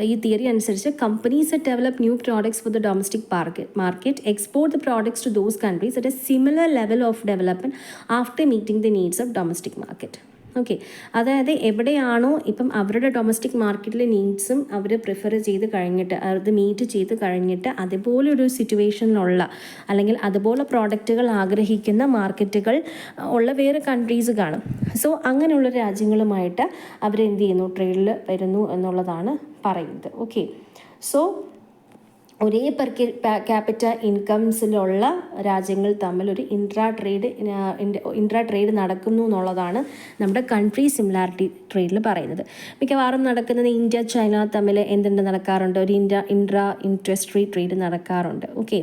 ഈ തിയറി അനുസരിച്ച് companies develop new products for the domestic market export the products to those countries at a similar level of development after meeting the needs of domestic market. Okay, അതായത് എവിടെയാണോ ഇപ്പം അവരുടെ ഡൊമസ്റ്റിക് മാർക്കറ്റിലെ നീഡ്സും അവർ പ്രിഫർ ചെയ്ത് കഴിഞ്ഞിട്ട്, അത് meet ചെയ്ത് കഴിഞ്ഞിട്ട് അതുപോലെ ഒരു സിറ്റുവേഷനിലുള്ള അല്ലെങ്കിൽ അതുപോലെ പ്രോഡക്റ്റുകൾ ആഗ്രഹിക്കുന്ന മാർക്കറ്റുകൾ ഉള്ള വേറെ കൺട്രീസ് കാണും. സോ അങ്ങനെയുള്ള രാജ്യങ്ങളുമായിട്ട് അവരെന്ത് ചെയ്യുന്നു, ട്രേഡിൽ വരുന്നു എന്നുള്ളതാണ് പറയുന്നത്. ഓക്കെ, സോ ഒരേ പെർ ക്യാപിറ്റ ഇൻകംസിലുള്ള രാജ്യങ്ങൾ തമ്മിൽ ഒരു ഇൻട്രാ ട്രേഡ് നടക്കുന്നു എന്നുള്ളതാണ് നമ്മുടെ കൺട്രി സിമിലാരിറ്റി ട്രേഡിൽ പറയുന്നത്. മിക്കവാറും നടക്കുന്നത് ഇന്ത്യ ചൈന തമ്മിൽ നടക്കാറുണ്ട്, ഒരു ഇൻട്രാ ഇൻഡസ്ട്രി ട്രേഡ് നടക്കാറുണ്ട്. ഓക്കെ,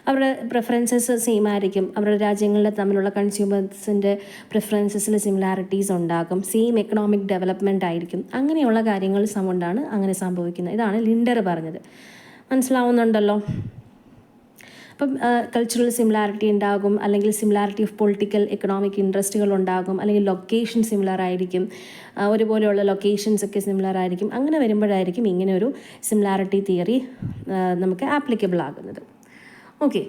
അവരുടെ പ്രിഫറൻസസ് സെയിം ആയിരിക്കും, അവരുടെ രാജ്യങ്ങളിൽ തമ്മിലുള്ള കൺസ്യൂമേഴ്സിൻ്റെ പ്രിഫറൻസസിൽ സിമിലാരിറ്റീസ് ഉണ്ടാകും, സെയിം എക്കണോമിക് ഡെവലപ്മെൻറ്റ് ആയിരിക്കും. അങ്ങനെയുള്ള കാര്യങ്ങൾ കൊണ്ടാണ് അങ്ങനെ സംഭവിക്കുന്നത്. ഇതാണ് ലിൻഡർ പറഞ്ഞത്. മനസ്സിലാവുന്നുണ്ടല്ലോ. അപ്പം കൾച്ചറൽ സിമിലാരിറ്റി ഉണ്ടാകും, അല്ലെങ്കിൽ സിമിലാരിറ്റി ഓഫ് പൊളിറ്റിക്കൽ എക്കണോമിക് ഇൻട്രസ്റ്റുകൾ ഉണ്ടാകും, അല്ലെങ്കിൽ ലൊക്കേഷൻ സിമിലർ ആയിരിക്കും, ഒരുപോലെയുള്ള ലൊക്കേഷൻസൊക്കെ സിമിലർ ആയിരിക്കും. അങ്ങനെ വരുമ്പോഴായിരിക്കും ഇങ്ങനെ ഒരു സിമിലാരിറ്റി തിയറി നമുക്ക് ആപ്ലിക്കബിൾ ആകുന്നത്. Okay,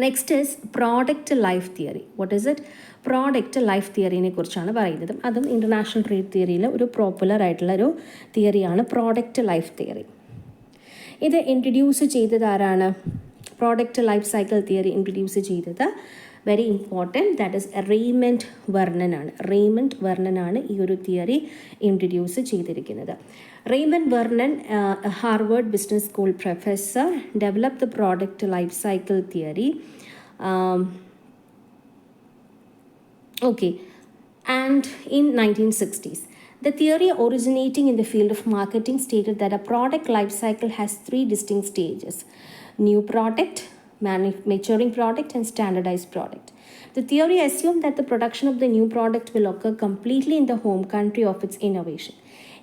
next is product life theory. What is it? Product life തിയറിനെ കുറിച്ചാണ് പറയുന്നത്. അതും ഇൻ്റർനാഷണൽ ട്രേഡ് തിയറിയിൽ ഒരു പോപ്പുലർ ആയിട്ടുള്ള ഒരു തിയറിയാണ് പ്രോഡക്റ്റ് ലൈഫ് തിയറി. ഇത് ഇൻട്രൊഡ്യൂസ് ചെയ്തത് ആരാണ്? Product life cycle theory introduce ചെയ്തത് very important, that is Raymond Vernon ആണ് ഈ ഒരു തിയറി ഇൻട്രൊഡ്യൂസ് ചെയ്തിരിക്കുന്നത്. Raymond Vernon, Harvard Business School professor, develop the product life cycle theory. Okay, and in 1960s. The theory originating in the field of marketing stated that a product life cycle has 3 distinct stages: new product, maturing product, and standardized product. The theory assumed that the production of the new product will occur completely in the home country of its innovation.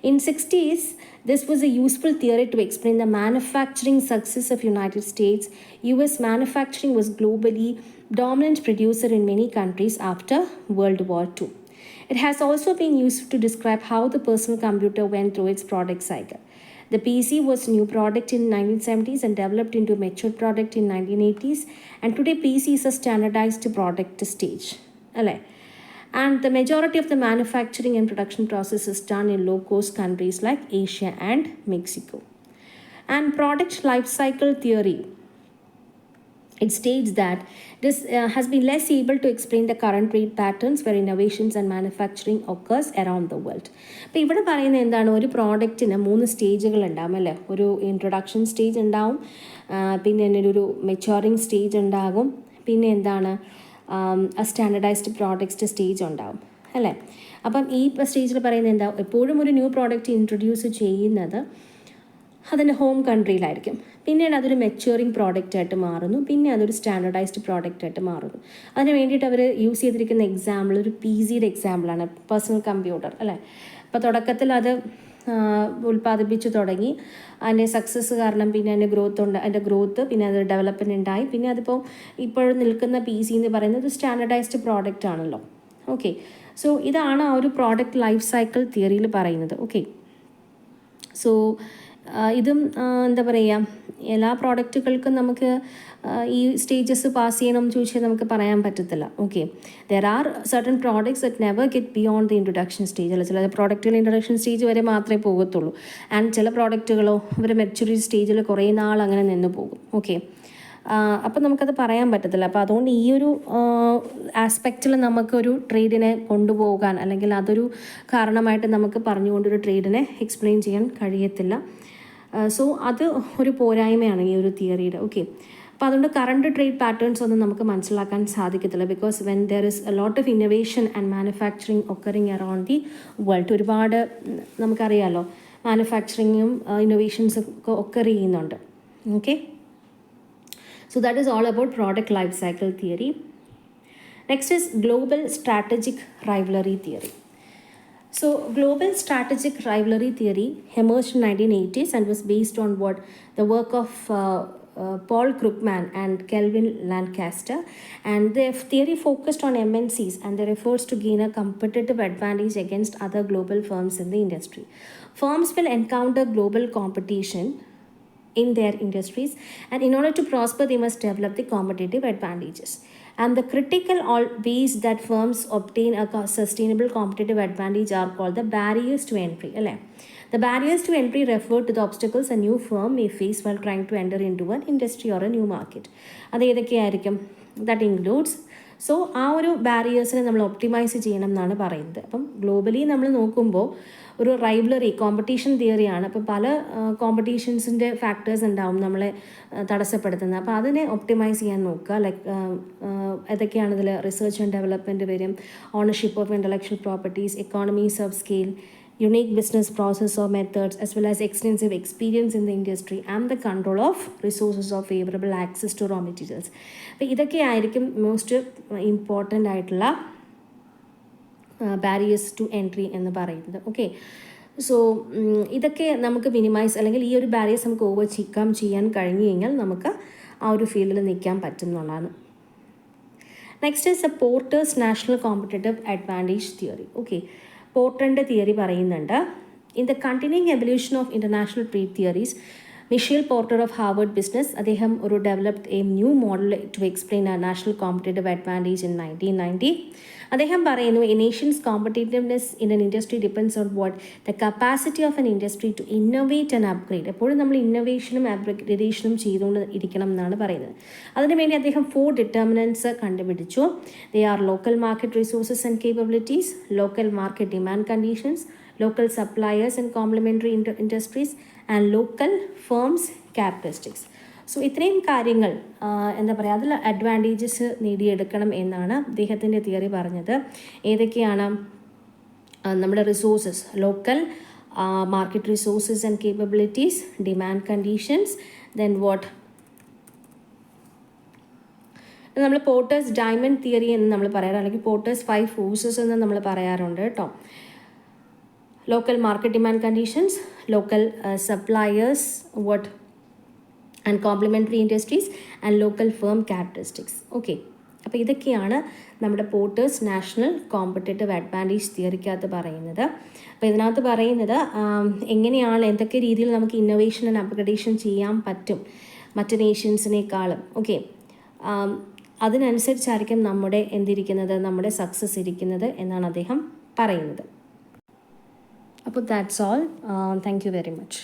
In 60s, this was a useful theory to explain the manufacturing success of United States. US manufacturing was globally dominant producer in many countries after World War II. It has also been used to describe how the personal computer went through its product cycle. The PC was a new product in 1970s and developed into a mature product in 1980s. And today PC is a standardized product stage. And the majority of the manufacturing and production process is done in low-cost countries like Asia and Mexico. And product life cycle theory, it states that this has been less able to explain the current trade patterns where innovations and manufacturing occurs around the world. അപ്പോൾ ഇവിടെ പറയുന്നത് എന്താണ്, ഒരു പ്രോഡക്റ്റിന് 3 സ്റ്റേജുകൾ ഉണ്ടാകും അല്ലേ. ഒരു introduction stage ഉണ്ടാവും, പിന്നെ ഒരു മെച്ചോറിങ് സ്റ്റേജ് ഉണ്ടാകും, പിന്നെ എന്താണ് സ്റ്റാൻഡർഡൈസ്ഡ് പ്രോഡക്റ്റ് സ്റ്റേജ് ഉണ്ടാവും അല്ലേ. അപ്പം ഈ സ്റ്റേജിൽ പറയുന്നത് എന്താ, എപ്പോഴും ഒരു ന്യൂ പ്രോഡക്റ്റ് ഇൻട്രൊഡ്യൂസ് ചെയ്യുന്നത് അതിൻ്റെ ഹോം കൺട്രിയിലായിരിക്കും, പിന്നീട് അതൊരു മെച്യൂറിങ് പ്രോഡക്റ്റായിട്ട് മാറുന്നു, പിന്നെ അതൊരു സ്റ്റാൻഡർഡൈസ്ഡ് പ്രോഡക്റ്റായിട്ട് മാറുന്നു. അതിന് വേണ്ടിയിട്ട് അവർ യൂസ് ചെയ്തിരിക്കുന്ന എക്സാമ്പിൾ ഒരു PCയുടെ എക്സാമ്പിളാണ്, പേഴ്സണൽ കമ്പ്യൂട്ടർ അല്ലേ. അപ്പോൾ തുടക്കത്തിൽ അത് ഉൽപ്പാദിപ്പിച്ച് തുടങ്ങി, അതിൻ്റെ സക്സസ് കാരണം പിന്നെ അതിൻ്റെ ഗ്രോത്ത് പിന്നെ അത് ഡെവലപ്മെൻറ്റ് ഉണ്ടായി, പിന്നെ അതിപ്പോൾ ഇപ്പോഴും നിൽക്കുന്ന PC എന്ന് പറയുന്നത് സ്റ്റാൻഡർഡൈസ്ഡ് പ്രോഡക്റ്റ് ആണല്ലോ. ഓക്കെ, സോ ഇതാണ് ആ ഒരു പ്രോഡക്റ്റ് ലൈഫ് സൈക്കിൾ തിയറിയിൽ പറയുന്നത്. ഓക്കെ, സോ ഇതും എന്താ പറയുക, എല്ലാ പ്രോഡക്റ്റുകൾക്കും നമുക്ക് ഈ സ്റ്റേജസ് പാസ് ചെയ്യണം എന്ന് ചോദിച്ചാൽ നമുക്ക് പറയാൻ പറ്റത്തില്ല. Okay, there are certain products that never get beyond the introduction stage. അല്ല, ചില പ്രോഡക്റ്റുകൾ ഇൻട്രൊഡക്ഷൻ സ്റ്റേജ് വരെ മാത്രമേ പോകത്തുള്ളൂ. ആൻഡ് ചില പ്രോഡക്റ്റുകളോ അവർ മെച്യൂരിറ്റി സ്റ്റേജിൽ കുറേ നാൾ അങ്ങനെ നിന്ന് പോകും. ഓക്കെ, അപ്പോൾ നമുക്കത് പറയാൻ പറ്റത്തില്ല. അപ്പോൾ അതുകൊണ്ട് ഈ ഒരു ആസ്പെക്റ്റിൽ നമുക്കൊരു ട്രേഡിനെ കൊണ്ടുപോകാൻ, അല്ലെങ്കിൽ അതൊരു കാരണമായിട്ട് നമുക്ക് പറഞ്ഞുകൊണ്ടൊരു ട്രേഡിനെ എക്സ്പ്ലെയിൻ ചെയ്യാൻ കഴിയത്തില്ല. സോ അത് ഒരു പോരായ്മയാണ് ഈ ഒരു തിയറിയുടെ. ഓക്കെ, അപ്പോൾ അതുകൊണ്ട് കറണ്ട് ട്രേഡ് പാറ്റേൺസ് ഒന്നും നമുക്ക് മനസ്സിലാക്കാൻ സാധിക്കത്തില്ല. Because when there is a lot of innovation and manufacturing occurring around the world, ഒരുപാട് നമുക്കറിയാമല്ലോ മാനുഫാക്ചറിങ്ങും ഇന്നോവേഷൻസ് ഒക്കെ ഒക്കർ ചെയ്യുന്നുണ്ട്. Okay, so that is all about product life cycle theory. Next is global strategic rivalry theory. So global strategic rivalry theory emerged in 1980s and was based on what the work of Paul Krugman and Kelvin Lancaster, and their theory focused on MNCs and their efforts to gain a competitive advantage against other global firms in the industry. Firms will encounter global competition in their industries, and in order to prosper they must develop the competitive advantages, and the critical ways that firms obtain a sustainable competitive advantage are called the barriers to entry. The barriers to entry refer to the obstacles a new firm may face while trying to enter into an industry or a new market. അത് ഏതൊക്കെയായിരിക്കും? That includes, so ആ ഒരു ബാരിയേഴ്സിനെ നമ്മൾ optimise ചെയ്യണം എന്നാണ് പറയുന്നത്. അപ്പം globally നമ്മൾ നോക്കുമ്പോൾ ഒരു റൈവലറി കോമ്പറ്റീഷൻ തിയറിയാണ്. അപ്പോൾ പല കോമ്പറ്റീഷൻസിൻ്റെ ഫാക്ടേഴ്സ് ഉണ്ടാവും നമ്മളെ തടസ്സപ്പെടുത്തുന്നത്. അപ്പോൾ അതിനെ ഒപ്റ്റിമൈസ് ചെയ്യാൻ നോക്കുക. ലൈക്ക് ഏതൊക്കെയാണ് ഇതിൽ? റിസർച്ച് ആൻഡ് ഡെവലപ്മെൻറ്റ് വരും, ownership of intellectual properties, economies of scale, unique business process or methods, as well as extensive experience in the industry and the control of resources or favorable access to raw materials. അപ്പോൾ ഇതൊക്കെ ആയിരിക്കും most important ആയിട്ടുള്ള barriers to entry എന്ന് പറയുന്നത്. Okay, so ഇതൊക്കെ നമുക്ക് minimise, അല്ലെങ്കിൽ ഈ ഒരു ബാരിയേഴ്സ് നമുക്ക് ഓവർകം ചെയ്യാൻ കഴിഞ്ഞു കഴിഞ്ഞാൽ നമുക്ക് ആ ഒരു ഫീൽഡിൽ നിൽക്കാൻ പറ്റുന്നതാണ്. Next is a Porter's national competitive advantage theory. Okay, പോർട്ടറിൻ്റെ തിയറി പറയുന്നുണ്ട്. In the continuing evolution of international trade theories, Michael Porter of Harvard Business, അദ്ദേഹം ഒരു developed a new model to explain ആ നാഷണൽ കോമ്പറ്റേറ്റീവ് അഡ്വാൻറ്റേജ് ഇൻ 1990. അദ്ദേഹം പറയുന്നു, a nation's competitiveness in an industry depends on what the capacity of an industry to innovate and upgrade. എപ്പോഴും നമ്മൾ ഇന്നോവേഷനും അപ്ഗ്രേഡേഷനും ചെയ്തുകൊണ്ട് ഇരിക്കണം എന്നാണ് പറയുന്നത്. അതിനുവേണ്ടി അദ്ദേഹം 4 ഡിറ്റർമിനൻറ്റ്സ് കണ്ടുപിടിച്ചു. They are local market resources and capabilities, local market demand conditions, local suppliers and complimentary industries and local firms characteristics. So ഇത്രയും കാര്യങ്ങൾ എന്താ പറയുക, അതിൽ അഡ്വാൻറ്റേജസ് നേടിയെടുക്കണം എന്നാണ് അദ്ദേഹത്തിൻ്റെ തിയറി പറഞ്ഞത്. ഏതൊക്കെയാണ്? നമ്മുടെ resources, local market resources and capabilities, demand conditions, then what നമ്മൾ പോർട്ടേഴ്സ് ഡയമണ്ട് തിയറി എന്ന് നമ്മൾ പറയാറ്, അല്ലെങ്കിൽ പോർട്ടേഴ്സ് 5 ഫോഴ്സസ് എന്ന് നമ്മൾ പറയാറുണ്ട് കേട്ടോ. Local market demand conditions, local suppliers, what and complimentary industries and local firm characteristics. Okay, അപ്പോൾ ഇതൊക്കെയാണ് നമ്മുടെ പോർട്ടേഴ്സ് നാഷണൽ കോമ്പറ്റേറ്റീവ് അഡ്വാൻറ്റേജ് തിയറിക്കകത്ത് പറയുന്നത്. അപ്പോൾ ഇതിനകത്ത് പറയുന്നത് എങ്ങനെയാണ്, എന്തൊക്കെ രീതിയിൽ നമുക്ക് ഇന്നോവേഷൻ ആൻഡ് അപ്ഗ്രഡേഷൻ ചെയ്യാൻ പറ്റും മറ്റ് നേഷൻസിനേക്കാളും. ഓക്കെ, അതിനനുസരിച്ചായിരിക്കും നമ്മുടെ എന്തിരിക്കുന്നത്, നമ്മുടെ സക്സസ് ഇരിക്കുന്നത് എന്നാണ് അദ്ദേഹം പറയുന്നത്. അപ്പോൾ that's all. Thank you very much.